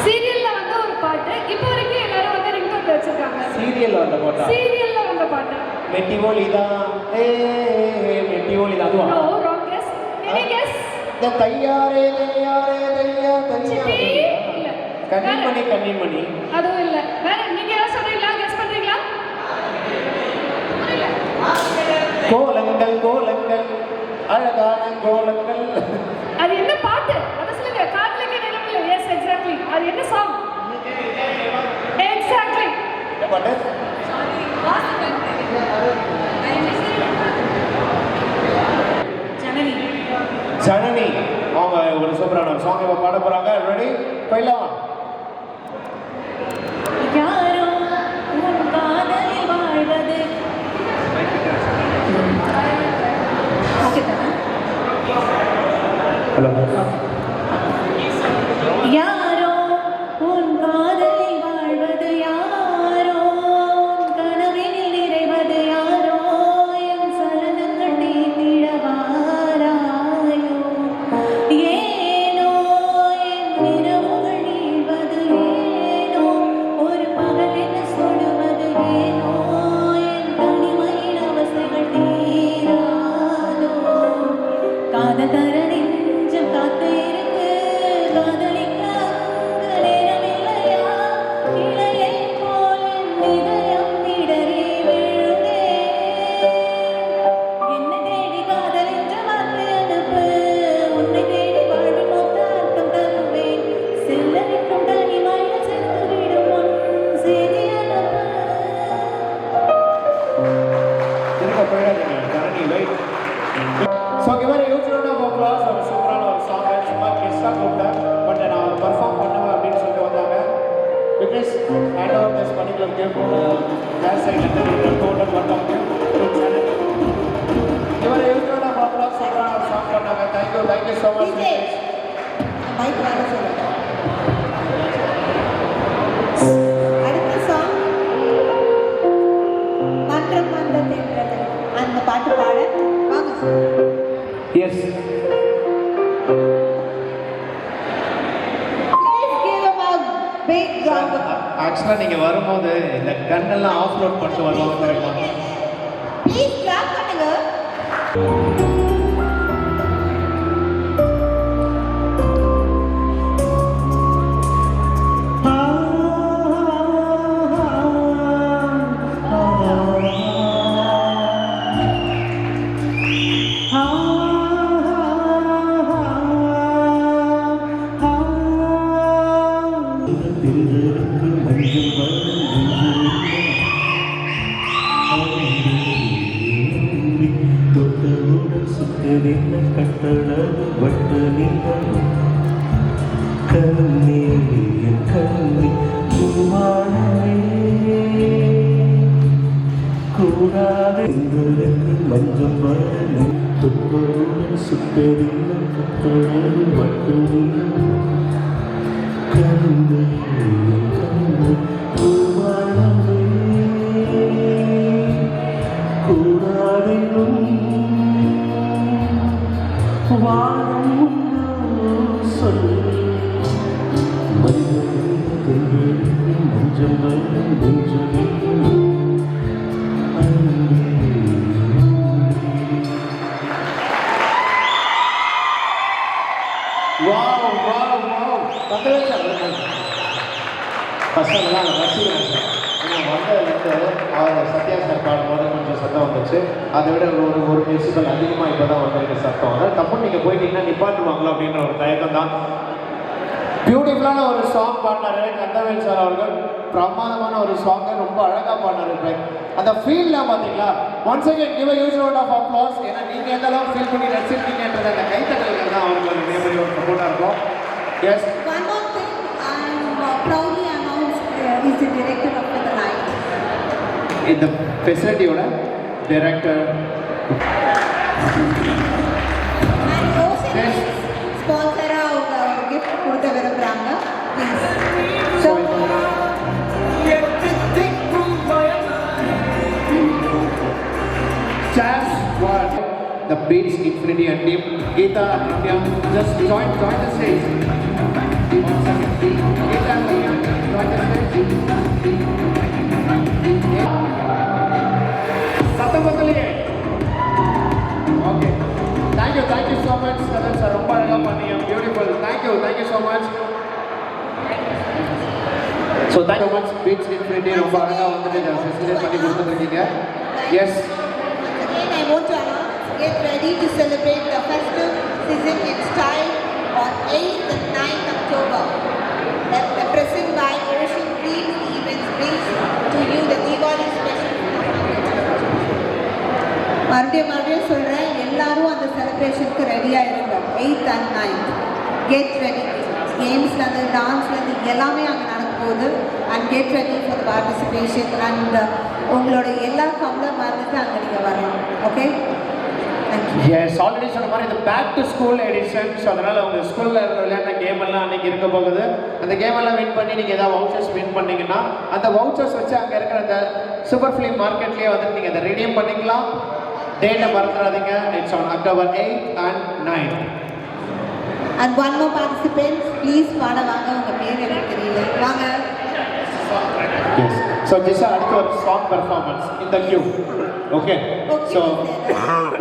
S3: சீரியலில் வந்து ஒரு பாட்டு இப்போ வரைக்கும் எல்லாரும் வந்து ரிங்டோன் வச்சுருக்காங்க.
S1: சீரியல் வந்த பாட்டா?
S3: சீரியலில் வந்த பாட்டு.
S1: மெட்டிவோலி தான். மெட்டிவோலி தான் அதுவா?
S3: No, wrong guess. Any guess?
S1: இந்த தையாரே தையாரே தையா
S3: சிப்பி
S1: தையா
S3: இல்ல.
S1: கன்னிமணி கன்னிமணி
S3: அதுவும் இல்ல. வேற நீங்க ஏதாவது சொல்றீங்களா? கெஸ் பண்றீங்களா?
S1: கோலங்கள் கோலங்கள் அழகான கோலங்கள்.
S3: அது என்ன பாட்டு? அத சொல்லுங்க. காதலிக்க நினைவில்லை. S, exactly. அது என்ன சாங்? எக்ஸாக்ட்லி.
S1: என்ன பாட்டு?
S3: ஜனனி.
S1: ஜனனி. அவங்க ஒரு சூப்பரான ஒரு சாங் இப்போ பாட போறாங்க. ரெடி? போயிடலாம்.
S7: யாரோ உன் காதலில் வாழ்வது. ஓகே தானே?
S1: ஹலோ.
S7: யாரோ உன் காதலில் வாழ்வது, யாரோ உன் கனவினில் நிறைவது, யாரோ என் சலனங்கள் தீர்த்திடவாராயோ, ஏனோ என் நிறவுகள் நீள்வது, ஏனோ ஒரு பகல் என்ன சொல்லுவது, ஏனோ என் தனிமையின் அவசைகள் தீராதோ, காதல் தர நெஞ்சம் காத்து இருக்கு, காதலிக்க அங்கு நேரமில்லையா, இலையை போல் என் இதயம் இடறி விழுதே, என்னை தேடி காதல் என்ற வார்த்தை அனுப்பு, உன்னை தேடி வாழ்வின் மொத்த அர்த்தம் தருவேன், செல்ல வைக்கும் தனிமையில் சென்று விடும் உன் செய்தி அனுப்பு.
S1: திரும்ப போயிடாதீங்க. ஜனனி ரைட். ஸோ இங்கே மாதிரி யூஸ்வலான போக்கலாம். ஒரு சூப்பரான ஒரு சாங் சும்மா கெஸ்ட்டாக கூப்பிட்டேன். பட் நான் அதை பர்ஃபார்ம் பண்ணுவேன் அப்படின்னு சொல்லிட்டு வந்தாங்க. Because hand over this particular game back சைட்லேருந்து டோட்டல் வந்தாங்க. இவரை யூஸ்வலான போக்கலாம் சூப்பரான ஒரு சாங் பண்ணாங்க. Thank you so much.
S2: DJ. Mike வேலை சொல்லுங்க. அடுத்த சாங் மன்றம் வந்த தென்றல். அந்த பாட்டு பாட வாங்க sir.
S1: Yes.
S2: Please give him a big round of
S1: ஆக்சுவலாக நீங்கள் வரும்போது இந்த கண்ணெல்லாம் ஆஃப்லோட் பண்ணிட்டு வருவாங்க தெரியுமா?
S2: Please clap பண்ணுங்க. ஃபஸ்ட்டு எல்லாம் ரசிக்கிறேன் சார். ஏன்னா வந்ததுலேருந்து அவர் சத்யா சார் பாடும்போது கொஞ்சம் சத்தம் வந்துச்சு. அதை விட ஒரு மியூசிக்கல் அதிகமாக இப்போ தான் வந்திருக்கு சத்தம். அதாவது தப்புன்னு நீங்கள் போயிட்டீங்கன்னா நிப்பாட்டுவாங்களோ அப்படின்ற ஒரு தயக்கம் தான். பியூட்டிஃபுல்லான ஒரு சாங் பாடினாரு கந்தவேல் சார் அவர்கள். பிரமாதமான ஒரு சாங்கை ரொம்ப அழகாக பாடினாரு. அந்த ஃபீல்லாம் பார்த்தீங்களா? Once again give a huge round of applause. ஏன்னா நீங்கள் எந்த அளவுக்கு ஃபீல் பண்ணி ரசிச்சிருக்கீங்கன்றது அந்த கைத்தட்டல்கள் தான் அவங்களுக்கு ஒரு இதே மாதிரி ஒரு சப்போர்ட்டாக இருக்கும். S. One more thing, I'm proudly announced is the director of the night.
S1: இந்த ஃபெசிலிட்டியோட director
S2: And
S1: Beats Infinity and team. Geeta and Nitya, just join the stage. 1 second. Geeta and Nitya, join the stage. Satambataliye. Okay. Thank you so much, sir. Romba alaga pannீங்க. Beautiful. Thank you so much. So thank you so much, Beats Infinity. Romba alaga வந்துட்டு facilitate பண்ணி கொடுத்துருக்கீங்க. Yes.
S2: Again, I want to announce, get ready to celebrate the festive season in style on 8th and 9th October. Represented by Ocean Dreams Events brings to you the Diwali special. மறுபடியும் சொல்கிறேன், எல்லாரும் அந்த செலிப்ரேஷனுக்கு ரெடியாக இருங்க. 8th and 9th get ready. கேம்ஸ்லேருந்து டான்ஸ்லேருந்து எல்லாமே அங்கே நடக்க போகுது. And get ready for participation. And உங்களோட எல்லா கவலை மறந்துட்டு அங்கே நீங்கள் வரலாம். Okay, thank you.
S1: எஸ், ஆல்ரெடி சொன்ன மாதிரி இந்த back to school edition. So அதனால் உங்கள் ஸ்கூலில் விளையாடின கேம் எல்லாம் அன்றைக்கி இருக்க போகுது. அந்த கேம் எல்லாம் வின் பண்ணி நீங்கள் ஏதாவது வவுச்சர்ஸ் வின் பண்ணிங்கன்னா அந்த வவுச்சர்ஸ் வச்சு அங்கே இருக்கிற அந்த சூப்பர் ஃபிலிம் மார்க்கெட்லேயே வந்துட்டு நீங்கள் அதை ரெடீம் பண்ணிக்கலாம். டேட்டை மறந்துடாதீங்க. It's on October 8th and 9th.
S2: And one more participant, please பாட வாங்க. உங்கள் பேர் எனக்கு தெரியல, வாங்க.
S1: Yes. So Jisha, அடுத்து ஒரு சாங் பெர்ஃபார்மன்ஸ் இந்த கியூ. ஓகே. ஸோ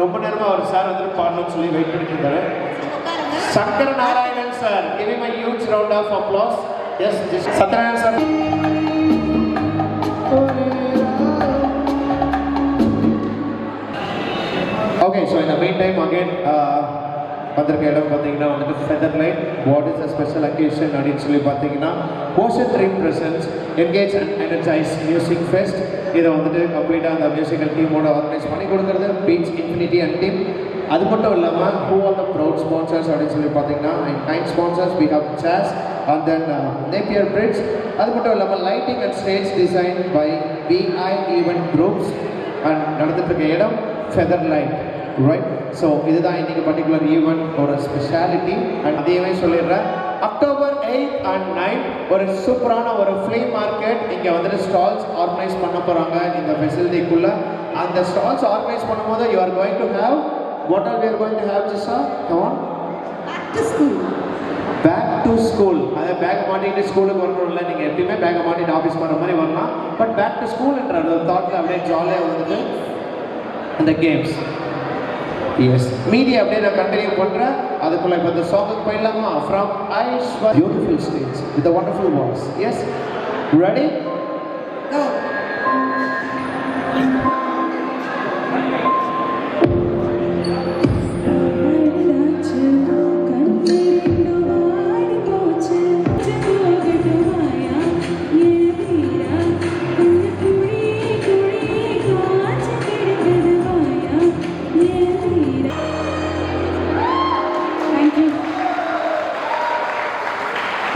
S1: ரொம்ப நேரமாக ஒரு சார் வந்துட்டு பாடணும்னு சொல்லி வெயிட் பண்ணிட்டு இருந்தாரு. Sankara Narayanan sir, give him a huge round of applause. Yes, Sathyanarayanan sir. Okay, so in the meantime again வந்திருக்க இடம் பார்த்தீங்கன்னா வந்துட்டு feather light. What is a special occasion அப்படின்னு சொல்லி பார்த்தீங்கன்னா ocean dream presence engage and energise music fest. இதை வந்துட்டு கம்ப்ளீட்டாக அந்த மியூசிக்கல் டீமோட ஆர்கனைஸ் பண்ணி கொடுக்குறது பீட்ஸ் இன்ஃபினிட்டி அண்ட் டீம். அது மட்டும் இல்லாமல் who are the proud sponsors அப்படின்னு சொல்லி பார்த்தீங்கன்னா 9 sponsors. We have Jazz and then Napier Bridge. அது மட்டும் இல்லாமல் lighting and stage design by VI event groups. And நடந்துட்டு இருக்க இடம் ஃபெதர் லைட், ரைட்? ஸோ இதுதான் இன்றைக்கி பர்டிகுலர் ஈவெண்ட்டோட ஸ்பெஷாலிட்டி. அண்ட் அதையுமே சொல்லிடுறேன், October 8th and 9th ஒரு சூப்பரான ஒரு ஃப்ளீ மார்க்கெட் இங்கே வந்துட்டு ஸ்டால்ஸ் ஆர்கனைஸ் பண்ண போகிறாங்க இந்த ஃபெசிலிட்டிக்குள்ளே. அந்த ஸ்டால்ஸ் ஆர்கனைஸ் பண்ணும்போது you are going to have what are we are going to have Jisha? Come on. Back to school. அதை பேக் மாட்டிட்டு ஸ்கூலுக்கு வரணும்ல, நீங்கள் எப்பயுமே பேக்கை மாட்டிட்டு ஆஃபீஸ் வர மாதிரி வரலாம். பட் பேக் டு ஸ்கூல்ன்ற ஒரு தாட்டில் அப்படியே ஜாலியாக வந்துட்டு அந்த கேம்ஸ். எஸ், மீதி அப்படியே நான் கண்டினியூ பண்ணுறேன். அதுக்குள்ளே இப்போ இந்த சாங்குக்கு போயிடலாமா? ஃப்ரம் ஐஸ்வர் beautiful stage with wonderful voice. Yes, ready?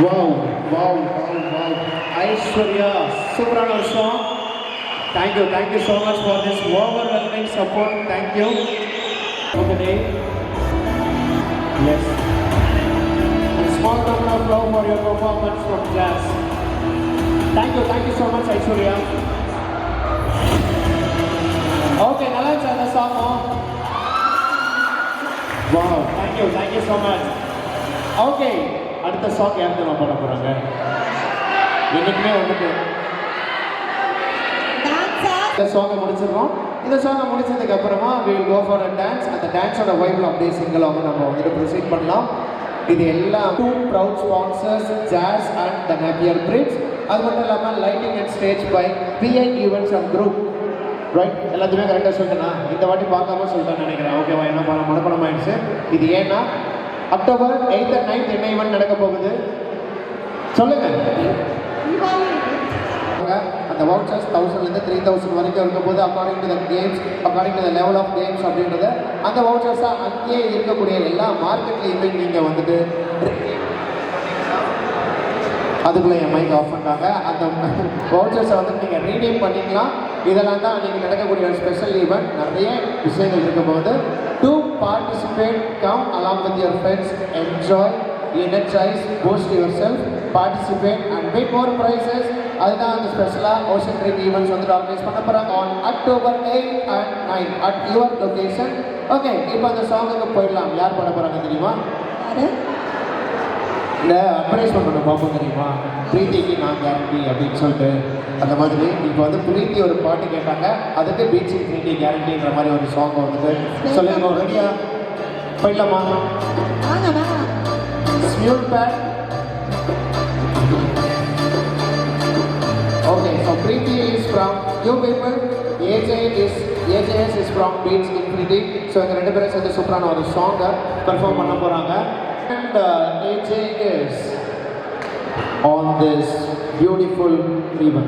S2: Go.
S1: Wow. Aishwarya, சூப்பரான ஒரு song. Thank you so much for this overwhelming support. Thank you. Okay. Yes. A small round of applause for your performance from Jazz. Thank you so much, Aishwarya. Okay, நல்லா இருந்துச்சு அந்த song. Wow, thank you so much. Okay. அடுத்த song யார் தான் பாட போகிறாங்க? என்னைக்குமே வந்துட்டு இந்த சாங்கை முடிச்சிடறோம். இந்த சாங்கை முடிச்சதுக்கு அப்புறமா we will go for a dance. அந்த டான்ஸோட வைபிள் அப்படியே சிங்கிளாக நம்ம வந்துட்டு ப்ரொசீட் பண்ணலாம். இது எல்லாம் 2 proud sponsors, Jazz and the Napier Bridge. அது மட்டும் இல்லாமல் lighting and stage by VI events and group, right? எல்லாத்தையுமே கரெக்டாக சொல்லிட்டேன்னா இந்த வாட்டி பார்க்காம சொல்லிட்டேன்னு நினைக்கிறேன். ஓகேவா? என்ன மனப்படம் ஆயிடுச்சு. இது ஏன்னா October 8th and 9th என்ன ஈவெண்ட் நடக்க போகுது சொல்லுங்க. அந்த வவுச்சர்ஸ் 1000லேருந்து 3000 வரைக்கும் இருக்கும் போது according to the games, according to the level of games அப்படின்றத அந்த வவுச்சர்ஸாக அங்கேயே இருக்கக்கூடிய எல்லா மார்க்கெட்லேயுமே நீங்கள் வந்துட்டு அதுக்குள்ளே என் மைக் ஆஃப் பண்ணாங்க. அந்த வவுச்சர்ஸை வந்து நீங்கள் ரீடீம் பண்ணிக்கலாம். இதெல்லாம் தான் நீங்கள் நடக்கக்கூடிய ஒரு ஸ்பெஷல் ஈவெண்ட். நிறைய விஷயங்கள் இருக்கும் போது to participate, come along with your friends, enjoy, energize, boost yourself, participate and win more prizes. அதுதான் அந்த ஸ்பெஷலாக ஓஷன் ட்ரீம் ஈவெண்ட்ஸ் வந்து ஆர்கனைஸ் பண்ண போகிறாங்க on October 8th and 9th at your location. Okay, இப்போ அந்த சாங்குக்கு போயிடலாம். யார் பாட போகிறாங்க தெரியுமா?
S2: யாரு?
S1: இந்த அட்வர்டைஸ்மெண்ட் ஒன்று பார்ப்போம் தெரியுமா? பிரீத்திக்கு நான் கேரண்டி அப்படின்னு சொல்லிட்டு அந்த மாதிரி இப்போ வந்து பிரீத்தி ஒரு பாட்டு கேட்டாங்க, அதுக்கு பீச் பிரீத்தி கேரண்டின்ற மாதிரி ஒரு சாங் வந்துட்டு சொல்லுங்க. ரெடியா போயிடலாமா?
S2: வாங்க வாங்க.
S1: ஸ்மியூல் பேட். Okay, so Preethi is from you people, AJS is from Beats Infinity. So இந்த ரெண்டு பேரும் சேர்ந்து சூப்பரான ஒரு சாங்கை பெர்ஃபார்ம் பண்ண போகிறாங்க. And AJ is on this beautiful ribbon.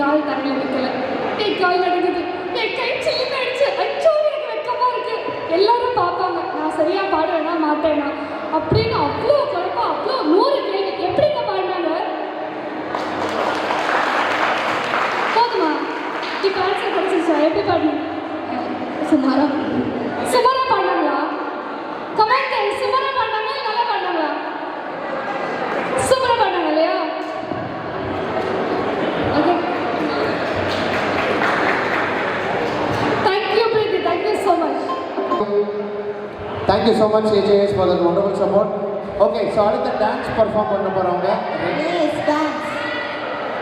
S3: கால் தரையில் வைக்கல, என் கால் நடக்குது, என் கை சில்லுன்னு அடிச்சு. அச்சோ எனக்கு வெக்கமா இருக்கு, எல்லாரும் பார்ப்பாங்க நான் சரியா பாடுவேனா மாட்டேனா அப்படின்னு அவ்வளோ குழப்பம், அவ்வளோ 100 கேள்வி. எப்படிங்க பாடினாங்க? போதுமா இப்போ ஆன்சர் கிடைச்சிச்சா? எப்படி பாடினீங்க? சுமாரா சுமாரா பாடினாங்களா? கமெண்ட் சுமாரா பாடினாங்களா நல்லா பாடினாங்களா? சூப்பரா பாடினாங்க இல்லையா? Okay, thank you Preethi, thank you so much.
S1: Thank you so much AJS for that wonderful support. Okay, so அடுத்த டான்ஸ் பெர்ஃபார்ம் பண்ண போறவங்க
S2: Yes, dance.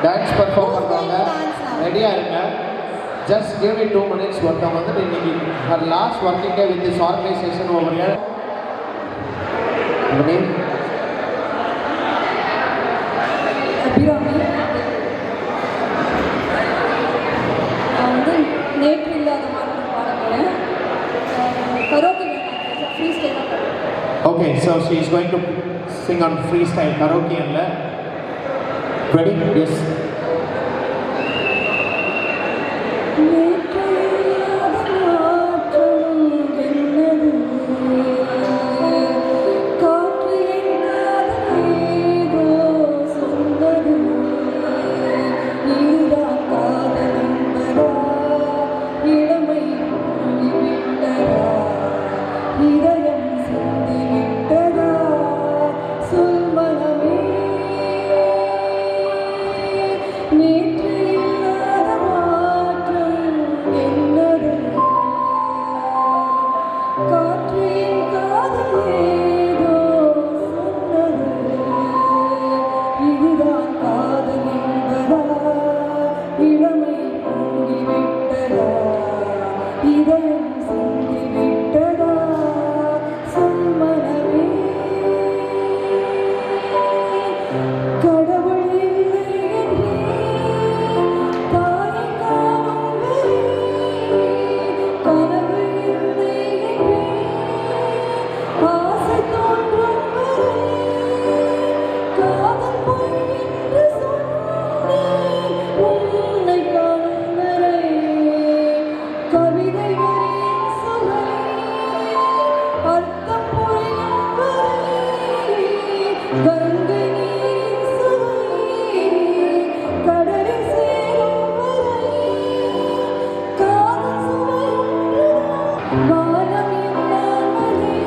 S1: டான்ஸ் பெர்ஃபார்ம் பண்றாங்க.
S2: Dance now.
S1: ரெடியா இருங்க. Just give me 2 minutes. ஒருத்தவங்க வந்து இன்னைக்கு her last working day with this organization over here. Your name?
S7: Abirami. நான் வந்து நேற்று இல்லாத மாதிரி பாட போகிறேன். கரோக்கி ஃப்ரீ ஸ்டைலாக பாடுறேன்.
S1: Okay, so she is going to sing on freestyle karaoke and ready? Yes.
S7: Ganga நீரின் சுவை கடலில் சேரும் வரை காதல் சுவையுண்டுதான் வானம் இல்லாமலே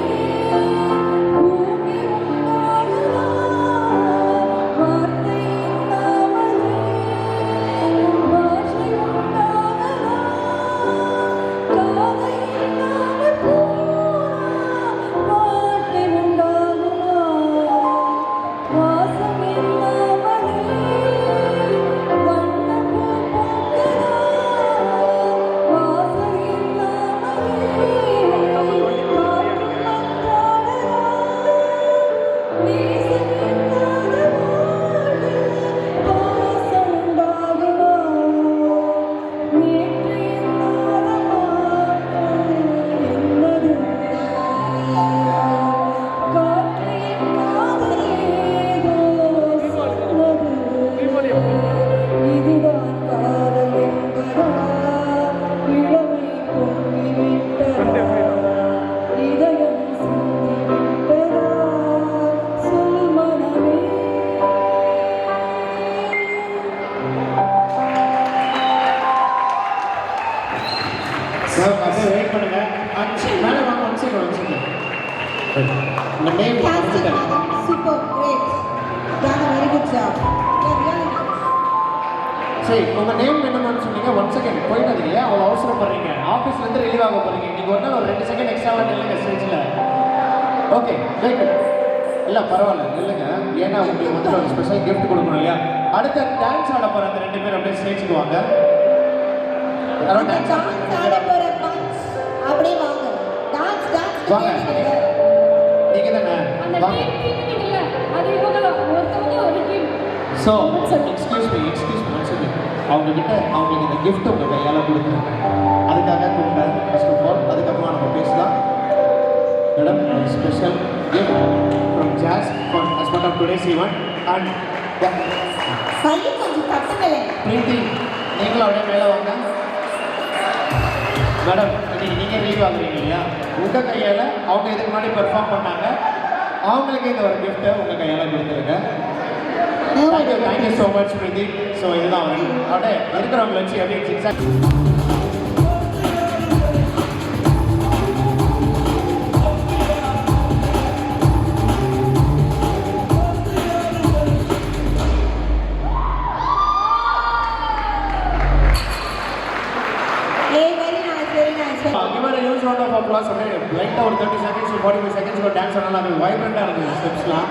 S7: பூமி உண்டாகலாம் வார்த்தை இல்லாமலே பாஷை உண்டாகலாம் காதை இல்லாமல் போனால் பாட்டை உண்டாகுமா வாசம் இல்லாமலே வண்ணப்பூ பூக்கலாம் வாசம் இல்லாமலே காற்று மன்றாடலாம் நேசம் இல்லாத வாழ்வில் பாசம் உண்டாகுமா நேற்று இல்லாத மாற்றம் என்பது காற்று என்னாத ஏதோ சொன்னது இதுதான் காதல் என்பதா இளமை பொங்கிவிட்டதா இதயம் சிந்திவிட்டதா சொல் மனமே
S1: சார் அப்படியே வெயிட் பண்ணுங்க மேலே வாங்க ஒன் செகண்ட் இந்த name
S2: Fantastic, madam. Super, great. Done a very good job. You're really nice.
S1: சரி உங்கள் நேம் என்னமான்னு சொன்னீங்க ஒன் செகண்ட் போயிடாதீங்க அவ்வளோ அவசரப்படுறீங்க ஆஃபீஸ்லேருந்து ரிலீவ் ஆக போகிறீங்க நீங்கள் ஒரு நாள் ஒரு 2 செகண்ட் எக்ஸ்ட்ராவாக நில்லுங்க ஸ்டேஜில் ஓகே வெயிட் இல்லை பரவாயில்ல நில்லுங்க ஏன்னா உங்களுக்கு வந்து ஒரு ஸ்பெஷல் gift கொடுக்கணும் இல்லையா அடுத்த டான்ஸ் ஆட போகிற அந்த 2 பேர் அப்படியே ஸ்டேஜுக்கு வாங்க யாரோ
S2: அந்த
S1: டான்ஸ்
S2: டான்ஸ் ஆட போற பஞ்ச் அப்படியே வாங்க டான்ஸ்
S1: வாங்க. நீங்கள் தானே
S3: அந்த
S1: வாங்க
S3: டீம் இல்ல அது இவங்க ஒருத்தவங்க ஒரு டீம்
S1: ஸோ எக்ஸ்கியூஸ் மீ அவங்க கிட்ட அவங்களுக்கு இந்த gift உங்கள் கையால் கொடுக்குறாங்க அதுக்காக கூப்பிட்டேன் ஃபர்ஸ்ட் ஆஃப் ஆல் அதுக்கப்புறமா நம்ம பேசலாம் madam special gift from Jazz for husband of today's event and
S2: கையை கொஞ்சம் தட்டுங்களேன்
S1: பிரீத்தி நீங்களும் அப்படியே மேலே வாங்க மேடம் இன்னைக்கு நீங்கள் லீவ் ஆகுறீங்க இல்லையா உங்கள் கையால் அவங்க இதுக்கு முன்னாடி பெர்ஃபார்ம் பண்ணாங்க அவங்களுக்கு இந்த ஒரு gift உங்கள் கையால் கொடுத்துருங்க தேங்க்யூ ஸோ மச் பிரீத்தி ஸோ இதுதான் அப்படியே இருக்கிறவங்களை வச்சு அப்படியே exact
S2: Hey, very nice, very nice.
S1: Give her a huge round of applause. Okay, லைட்டாக ஒரு 30 seconds to 45 seconds ஒரு டான்ஸ் ஆனாலும் அது வைப்ரண்ட்டாக இருக்குது ஸ்டெப்ஸ்லாம்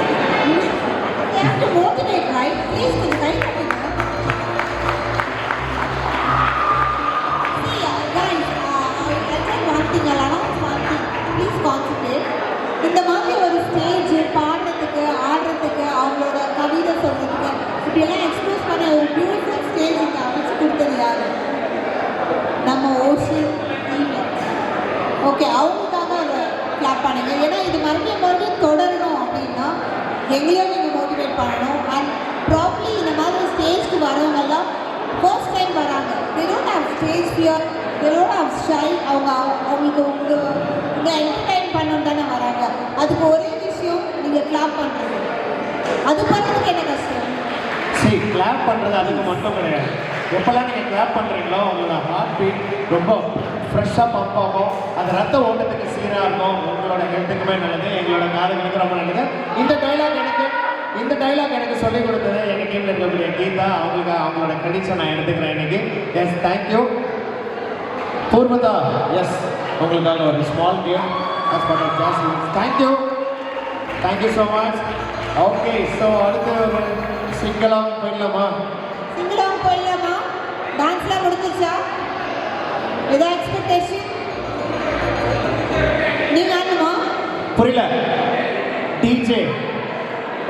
S2: You have to motivate, right? Please, கொஞ்சம் கை தட்டுங்க. See, guys, I'll tell one thing, I'll announce one thing. Please concentrate. இந்த மாதிரி ஒரு ஸ்டேஜ் பாடுறதுக்கு ஆடுறதுக்கு அவங்களோட கவிதை சொல்றதுக்கு இப்படியெல்லாம் எக்ஸ்பிரஸ் பண்ண ஒரு பியூட்டிஃபுல் ஸ்டேஜ் இங்கே அமைச்சு கொடுத்தது யாரு நம்ம ஓஷன் ஓகே அவங்களுக்காக ஒரு கிளாப் பண்ணுங்க ஏன்னா இது மறுபடியும் தொடரணும் அப்படின்னா எங்களையும் நீங்கள் மோட்டிவேட் பண்ணணும் அண்ட் ப்ராப்ளி இந்த மாதிரி ஸ்டேஜ்க்கு வரவங்கெல்லாம் ஃபர்ஸ்ட் டைம் வராங்க they don't have stage fear they don't have shy அவங்களுக்கு உங்களை என்டர்டைன் பண்ணணும் தானே வராங்க அதுக்கு ஒரே விஷயம் நீங்கள் கிளாப் பண்ணுறது அது பண்ணுறதுக்கு என்ன கஷ்டம்
S1: சரி கிளாப் பண்ணுறது அதுக்கு மட்டும் கிடையாது எப்போல்லாம் நீங்கள் கிளாப் பண்ணுறீங்களோ உங்களோட ஹார்ட் பீட் ரொம்ப ஃப்ரெஷ்ஷாக பம்ப் ஆகும் அது ரத்த ஓட்டத்துக்கு சீராக இருக்கும் உங்களோட ஹெல்த்துக்குமே நல்லது எங்களோட காதுகளுக்கு ரொம்ப நல்லது இந்த டைலாக் எனக்கு சொல்லிக் கொடுத்தது எங்கள் டீமில் இருக்கக்கூடிய கீதா அவங்களுக்கு அவங்களோட கிரெடிட்ஸை நான் எடுத்துக்கிறேன் இன்னைக்கு எஸ் தேங்க்யூ பூர்வதா எஸ் உங்களுக்காக ஒரு small game as part of jazz thank you so much okay so அடுத்து ஒரு சிங்களாக போயிடலாமா
S2: சிங்கிளாக போயிடலாமா டான்ஸ்லாம் முடிஞ்சிருச்சா ஏதோ எக்ஸ்பெக்டேஷன் நீங்கள் ஆடணுமா
S1: புரியல டிஜே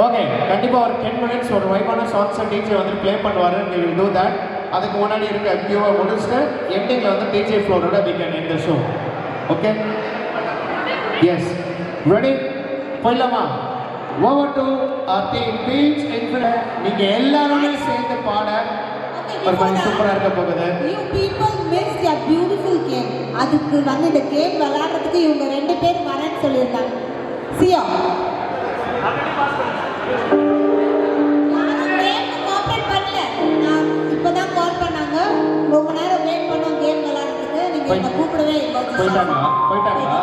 S1: ஓகே கண்டிப்பாக ஒரு 10 minutes ஒரு வைப்பான சாங்ஸை டிஜே வந்து ப்ளே பண்ணுவார் we will do that அதுக்கு முன்னாடி இருக்க கியூவை முடிச்சுட்டு எண்டிங்கில் வந்து டிஜே ஃப்ளோரோட we can end the show okay yes ready போயிடலாமா over to RT beach infinity நீங்கள் எல்லாருமே சேர்ந்து பாட
S2: ஓகே
S6: ஒரு மாதிரி சூப்பராக இருக்க போகுது.
S2: You people missed a beautiful game. அதுக்கு வந்து இந்த கேம் விளையாடுறதுக்கு இவங்க 2 பேர் வரேன்னு சொல்லியிருந்தாங்க. சியா யாரும் கேம் கோஆபரேட் பண்ணல. நான் இப்பதான் கால் பண்ணாங்க. ரொம்ப நேரம் வெயிட் பண்ணோம் கேம் விளையாடுறதுக்கு. நீங்க என்ன கூப்பிடவே இல்லை.
S6: போயிட்டாங்களா?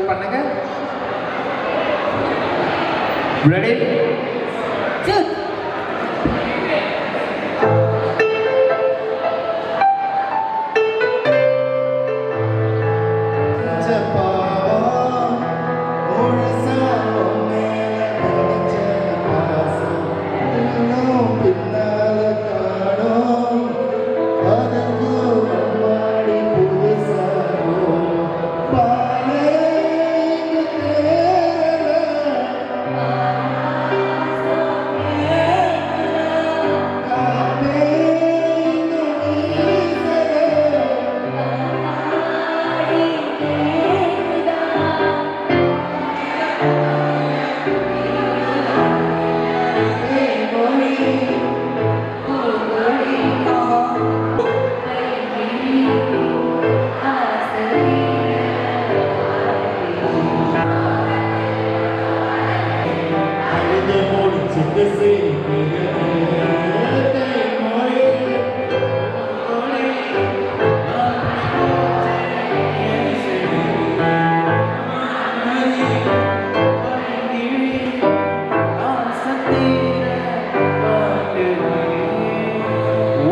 S1: பண்ணுங்க. ரெடி?
S2: Good.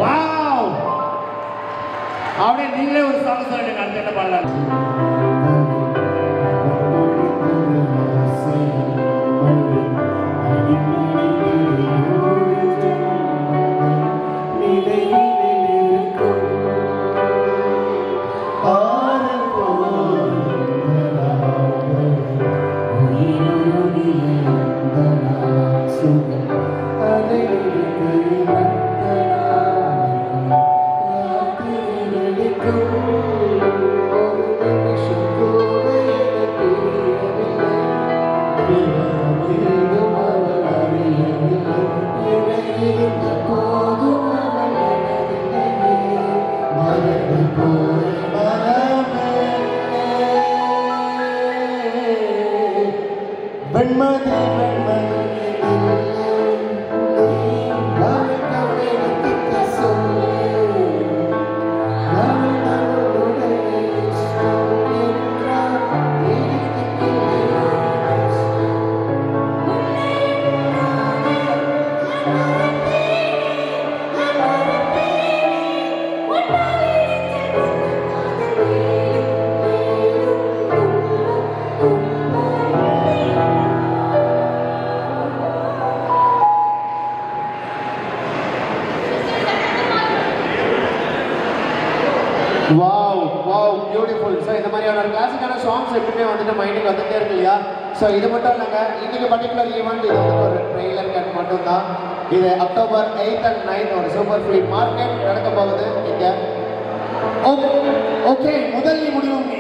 S1: வாவ்! அப்படியே நீங்களே ஒரு சாங் சொல்லுங்க, அடுத்து என்ன பாடலாம்? Wow wow beautiful. ஸோ இந்த மாதிரியான ஒரு கிளாசிக்கான சாங்ஸ் எப்பவுமே வந்துட்டு மைண்டுக்கு வந்துட்டே இருக்கு இல்லையா? ஸோ இது மட்டும் இல்லைங்க, இன்னைக்கு பர்டிகுலர் ஈவெண்ட் இது வந்து ஒரு ட்ரெய்லர் கட் மட்டும்தான். இது அக்டோபர் 8 and 9 ஒரு சூப்பர் ஃப்ளீட் மார்க்கெட் நடக்க போகுது இங்கே. ஓகே, முதல் நீ முடிவும் நீ.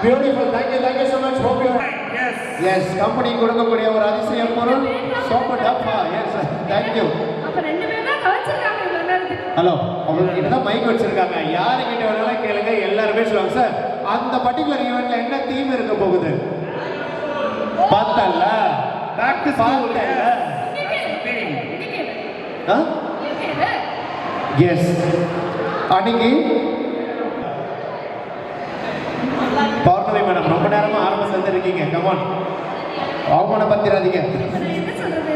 S1: Beautiful. Thank you so much. Hope you yes company கொடுக்கக்கூடிய ஒரு அதிசயம் பொருள் சோப்பு டப்பா. Yes thank you.
S3: அப்ப 2 பேர் தான் கவனிச்சிருக்காங்க இவ்வளவு நேரத்துக்கு.
S1: ஹலோ, அவங்க கிட்ட தான் மைக் வச்சிருக்காங்க. யாருக்கிட்ட வேணாலும் கேளுங்க, எல்லாருமே சொல்லுவாங்க. சார், அந்த பர்டிகுலர் ஈவெண்ட்ல என்ன தீம் இருக்க போகுது? பார்த்தல்ல, பேக் டு ஸ்கூல். எஸ், அன்னைக்கு பௌர்ணமி மேடம் ரொம்ப நேரமா ஆரம்பம் செஞ்சிருக்கீங்க. கமான், அவமான பத்திராதீங்க.
S3: என்ன சொல்றது?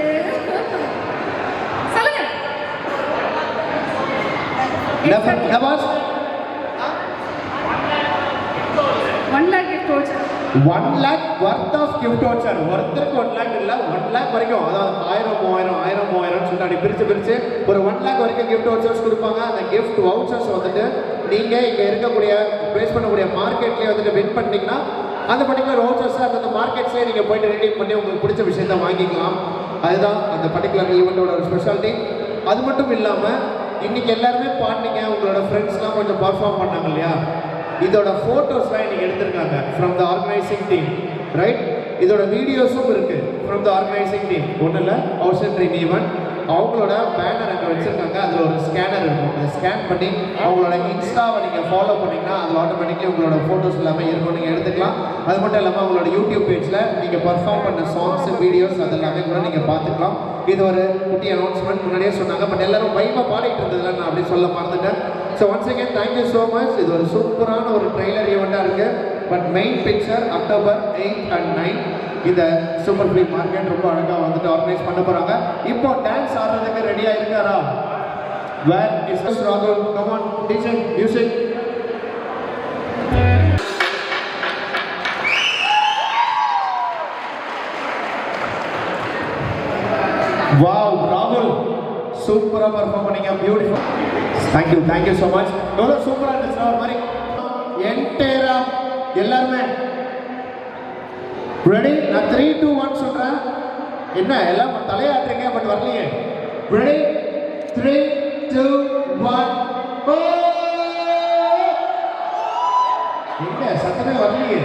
S3: சொல்லுங்க.
S1: Nawaz
S3: 1 lakh gift voucher.
S1: 1 lakh worth of gift voucher. ஒருத்தருக்கு 1 lakh இல்ல, 1 lakh வரைக்கும், அதாவது 1000 3000 1000 சொல்லி அப்படி பிரிச்சு ஒரு 1 lakh வரைக்கும் gift vouchers கொடுப்பாங்க. அந்த gift vouchers வந்துட்டு நீங்க இங்க இருக்கக்கூடிய பிளேஸ் பண்ணக்கூடிய மார்க்கெட்லயே வந்துட்டு வின் பண்ணீங்கன்னா அந்த பர்டிகுலர் vouchers அந்த மார்க்கெட்ஸ்லயே நீங்க போயிட்டு ரெடீம் பண்ணி உங்களுக்கு பிடிச்ச விஷயத்தை வாங்கிக்கலாம். அதுதான் அந்த பர்டிகுலர் ஈவெண்ட்டோட ஒரு ஸ்பெஷாலிட்டி. அது மட்டும் இல்லாம இன்னைக்கு எல்லாருமே பாடுனீங்க, உங்களோட ஃப்ரெண்ட்ஸ்லாம் கொஞ்சம் பர்ஃபார்ம் பண்ணாங்க இல்லையா? இதோட ஃபோட்டோஸ்லாம் இன்னைக்கு எடுத்திருக்காங்க from the organising team, right? இதோட வீடியோஸும் இருக்கு ஃப்ரம் த ஆர்கனைசிங் டீம். ஒன்றும் இல்லை, ஓஷன் ட்ரீம் ஈவெண்ட் அவங்களோட பேனர் அங்கே வச்சிருக்காங்க. அதில் ஒரு ஸ்கேனர் இருக்கும். அதை ஸ்கேன் பண்ணி அவங்களோட இன்ஸ்டாவை நீங்கள் ஃபாலோ பண்ணிங்கன்னா அதில் ஆட்டோமேட்டிக்லி உங்களோட ஃபோட்டோஸ் எல்லாமே இருக்கும், நீங்கள் எடுத்துக்கலாம். அது மட்டும் இல்லாமல் அவங்களோட யூடியூப் பேஜில் நீங்கள் பர்ஃபார்ம் பண்ண சாங்ஸ் வீடியோஸ் அது எல்லாமே கூட நீங்கள் பார்த்துக்கலாம். இது ஒரு குட்டி அனௌன்ஸ்மெண்ட் முன்னாடியே சொன்னாங்க, பட் எல்லாரும் வைப்பாக பாடிட்டு இருந்ததுல நான் அப்படி சொல்ல மறந்துட்டேன். So once again thank you so much. இது ஒரு சூப்பரான ஒரு ட்ரெய்லர் ஈவெண்ட்டாக இருக்குது. But main picture October 8 and 9 இந்த சூப்பர் ஃப்ளீ மார்க்கெட் ரொம்ப அழகாக வந்துட்டு ஆர்கனைஸ் பண்ண போகிறாங்க. இப்போ டான்ஸ் ஆடுறதுக்கு ரெடியாக இருக்காரா? வேர் இஸ் ராகுல்? Come on DJ music. Wow, ராகுல் சூப்பராக பர்ஃபார்ம் பண்ணீங்க. பியூட்டிஃபுல். Thank you so much. எவ்வளோ சூப்பராக இருந்துச்சு. ஒரு மாதிரி என்டையரா எல்லாருமே ரெடி? நான் 3 2 1 சொல்றேன். என்ன எல்லாம் தலையாட்டுறீங்க பட் வரலையே. ரெடி? 3 2 1 எங்க சத்தமே வரலையே.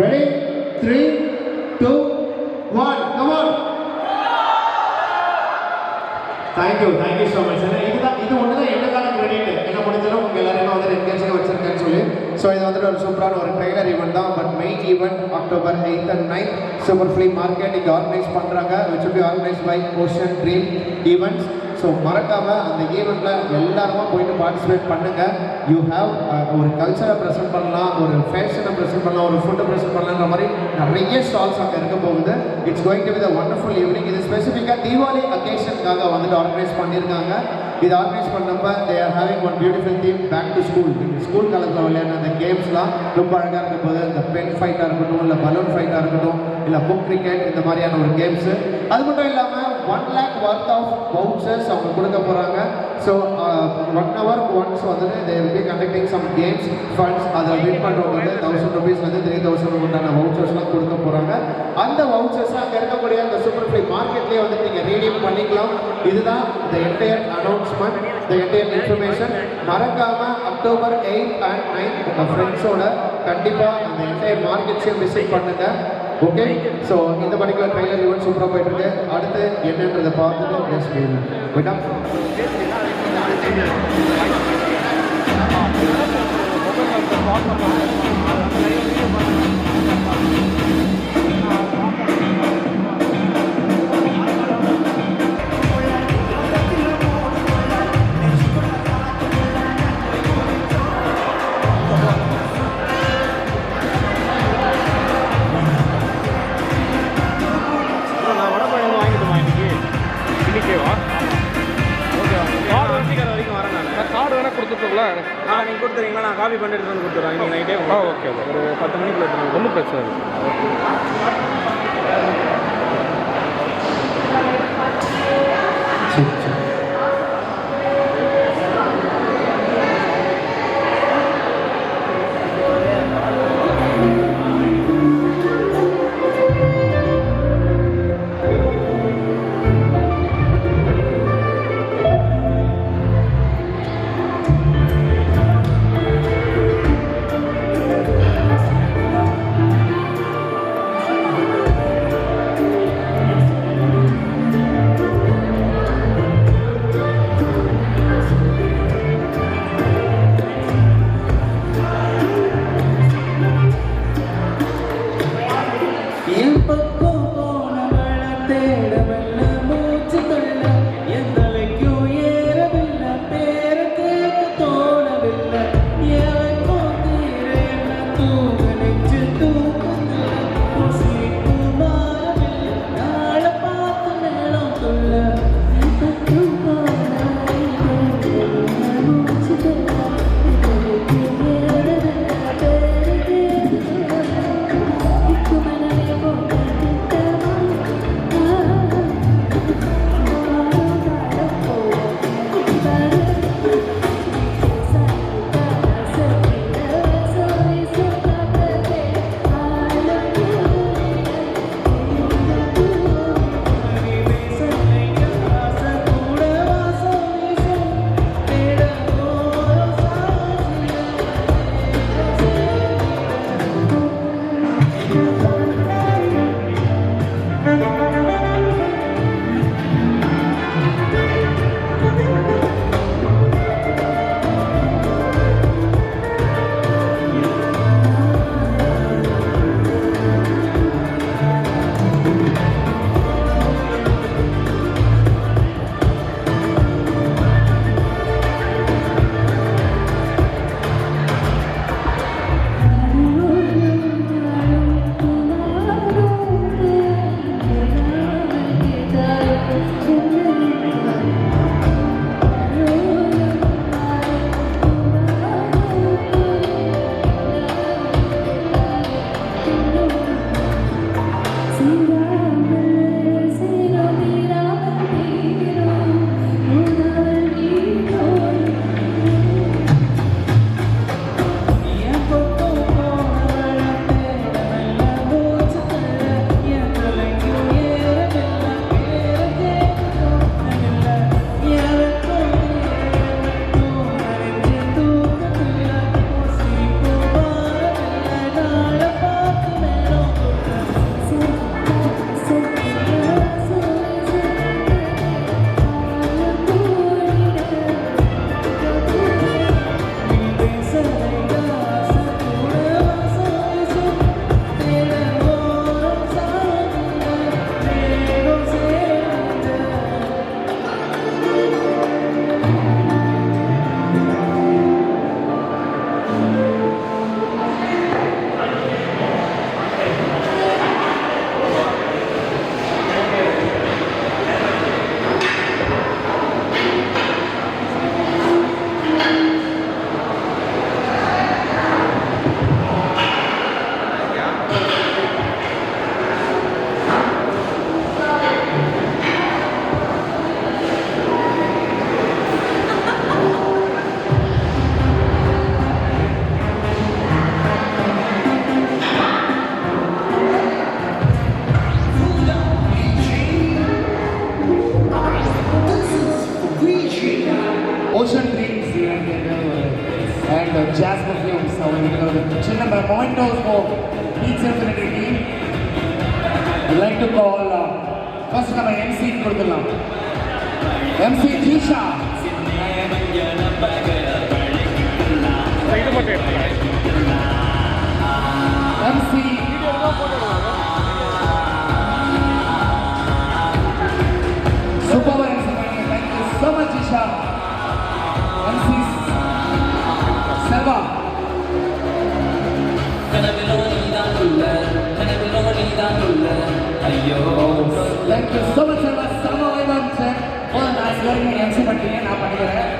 S1: Ready? 3 2 1 come on. Thank you so much. இது ஒன்று தான் எனக்கான கிரெடிட். என்ன முடிஞ்சாலும் உங்கள் எல்லாருமே வந்து என்கேஜாக வச்சிருக்கேன்னு சொல்லி. ஸோ இது வந்துட்டு ஒரு சூப்பரான ஒரு ட்ரெய்லர் ஈவெண்ட் தான். But main event October 8 and 9 super flea market இங்கே ஆர்கனைஸ் பண்ணுறாங்க. Which will be organized by ocean dream events. So மறக்காமல் அந்த ஈவெண்ட்டில் எல்லாருமா போயிட்டு பார்ட்டிசிபேட் பண்ணுங்கள். யூ ஹேவ் ஒரு கல்ச்சரை ப்ரெசென்ட் பண்ணலாம், ஒரு ஃபேஷனை ப்ரெசென்ட் பண்ணலாம், ஒரு ஃபுட்டை ப்ரெசென்ட் பண்ணலான்ற மாதிரி நிறைய ஸ்டால்ஸ் அங்கே இருக்க போகுது. It's going to be the wonderful evening. இது ஸ்பெசிஃபிக்காக தீபாவளி அக்கேஷனுக்காக வந்துட்டு ஆர்கனைஸ் பண்ணியிருக்காங்க. இது ஆர்கனைஸ் பண்ணப்ப they are having one beautiful theme, back to school. School காலத்தில் விளையாடின அந்த கேம்ஸ்லாம் ரொம்ப அழகாக இருக்கும் போது, இந்த பென் ஃபைட்டாக இருக்கட்டும், இல்லை பலூன் ஃபைட்டாக இருக்கட்டும், இல்லை புக் கிரிக்கெட், இந்த மாதிரியான ஒரு கேம்ஸு. அது மட்டும் இல்லாமல் 1 lakh worth of vouchers அவங்க கொடுக்க போகிறாங்க. ஸோ 1 hour once வந்துட்டு they will be conducting some games funds. அதில் வின் பண்ணுறவங்க வந்து 1000 rupees 3000 உண்டான வவுச்சர்ஸ்லாம் கொடுக்க போகிறாங்க. அந்த வவுச்சர்ஸ் அங்கே இருக்கக்கூடிய அந்த சூப்பர் ஃப்ளீ மார்க்கெட்லேயே வந்து நீங்கள் ரீடீம் பண்ணிக்கலாம். இதுதான் the entire announcement, the entire information. மறக்காமல் October 8 and 9 உங்கள் ஃப்ரெண்ட்ஸோட கண்டிப்பாக அந்த என்டையர் மார்க்கெட்ஸையும் விசிட் பண்ணுங்கள். ஓகே, ஸோ இந்த பர்டிகுலர் ட்ரெய்லர் ஈவெண்ட் சூப்பராக போயிட்டு இருக்கு. அடுத்து என்னன்றதை பார்த்துட்டு எஸ் போயிட்டா.
S8: நீங்கள் கொடுத்துறீங்களா? நான் காப்பி பண்ணிட்டு வந்து கொடுத்துட்றேன். நீங்கள் நைட்டே ஓகே ஒரு 10 மணிக்குள்ள ஒன்றும் பிரச்சனை இல்லை.
S4: Ocean Dreams and Jazz Perfumes சின்ன Momentos for Beats Infinity team. I'd like to call first நம்ம MC கொடுத்துடலாம். MC Jisha. MC Super MC. Thank you so much Jisha. MC Selva. Thank you so much Selva. Sama Vaivan sir. நான் இதுவரைக்கும் MC பண்ணிட்டீங்க, நான் பண்ணிக்கிறேன்.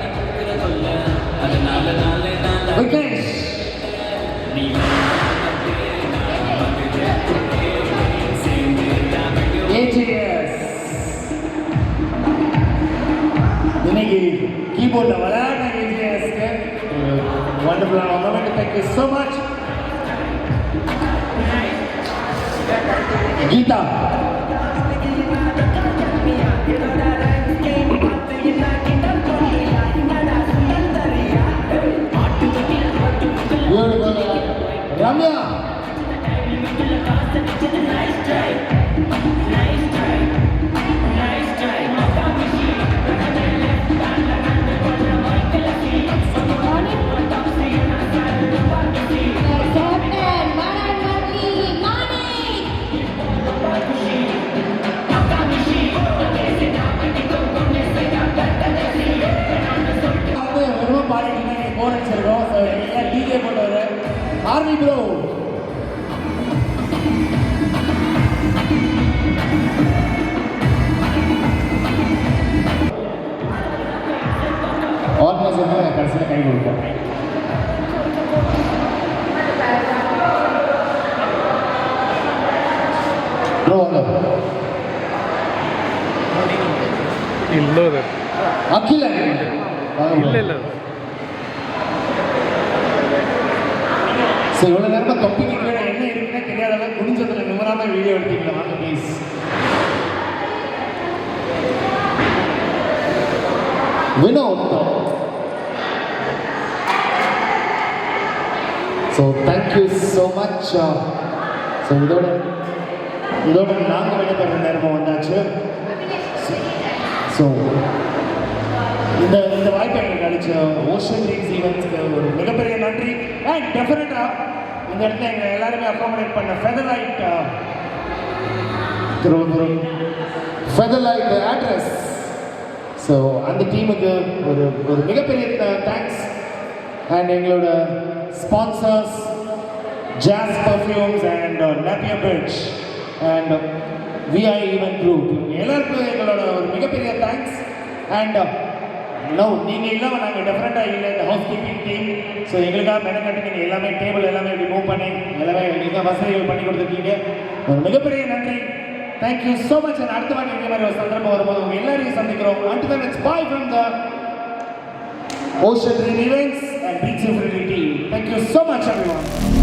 S4: Vikesh. AJS. இன்னைக்கு கீபோர்ட்ல விளையாடுற AJSக்கு wonderful moment. Thank you so much. Geeta. Ramya. பாடிட்டு bore அடிச்சிருக்கோம். DJ போட்டவர் ஆர்மி Party bro. Almost கடைசியில் கை கொடுப்போம். ப்ரோ
S8: இல்லை
S4: அகில
S8: இல்லை இல்லை
S4: சரி இவ்வளோ நேரமாக தொப்பிக்கு கீழே என்ன இருக்குன்னே தெரியாத அளவுக்கு குடிஞ்சதில் நிம்மராம வீடியோ எடுத்தீங்களா வாங்க please. Vinod. So thank you so much. So இதோட நாங்கள் விடைபெற நேரமும் வந்தாச்சு. ஸோ இந்த வாய்ப்பை எங்களுக்கு அளிச்ச ஓஷன் ட்ரீம்ஸ் ஈவெண்ட்ஸ்க்கு ஒரு மிகப்பெரிய நன்றி. அண்ட் டெஃபினட்டாக இந்த இடத்துல எங்கள் எல்லாருமே அக்காமடேட் பண்ண ஃபெதர்லைட் அட்ரஸ். ஸோ அந்த டீமுக்கு ஒரு மிகப்பெரிய தேங்க்ஸ். அண்ட் எங்களோட sponsors Jazz perfumes and Napier Bridge and VI event group எல்லாருக்கும் எங்களோட ஒரு மிகப்பெரிய தேங்க்ஸ். அண்ட் நீங்கள் இல்லாமல் நாங்கள் டெஃபரெண்ட்டாக இல்லை இந்த ஹவுஸ் கீப்பிங் டீம். ஸோ எங்களுக்காக மெனக்கட்டி நீங்கள் எல்லாமே டேபிள் எல்லாமே இப்படி மூவ் பண்ணி எல்லாமே எங்களுக்காக வசதிகள் பண்ணி கொடுத்துருக்கீங்க. ஒரு மிகப்பெரிய நன்றி. Thank you so much. அண்ட் அடுத்த வாட்டி இதே மாதிரி ஒரு சந்தர்ப்பம் வரும்போது உங்கள் எல்லாரையும் சந்திக்கிறோம். Until then, it's bye from the Ocean Dream Events and Beach Infinity team. Thank you so much, everyone.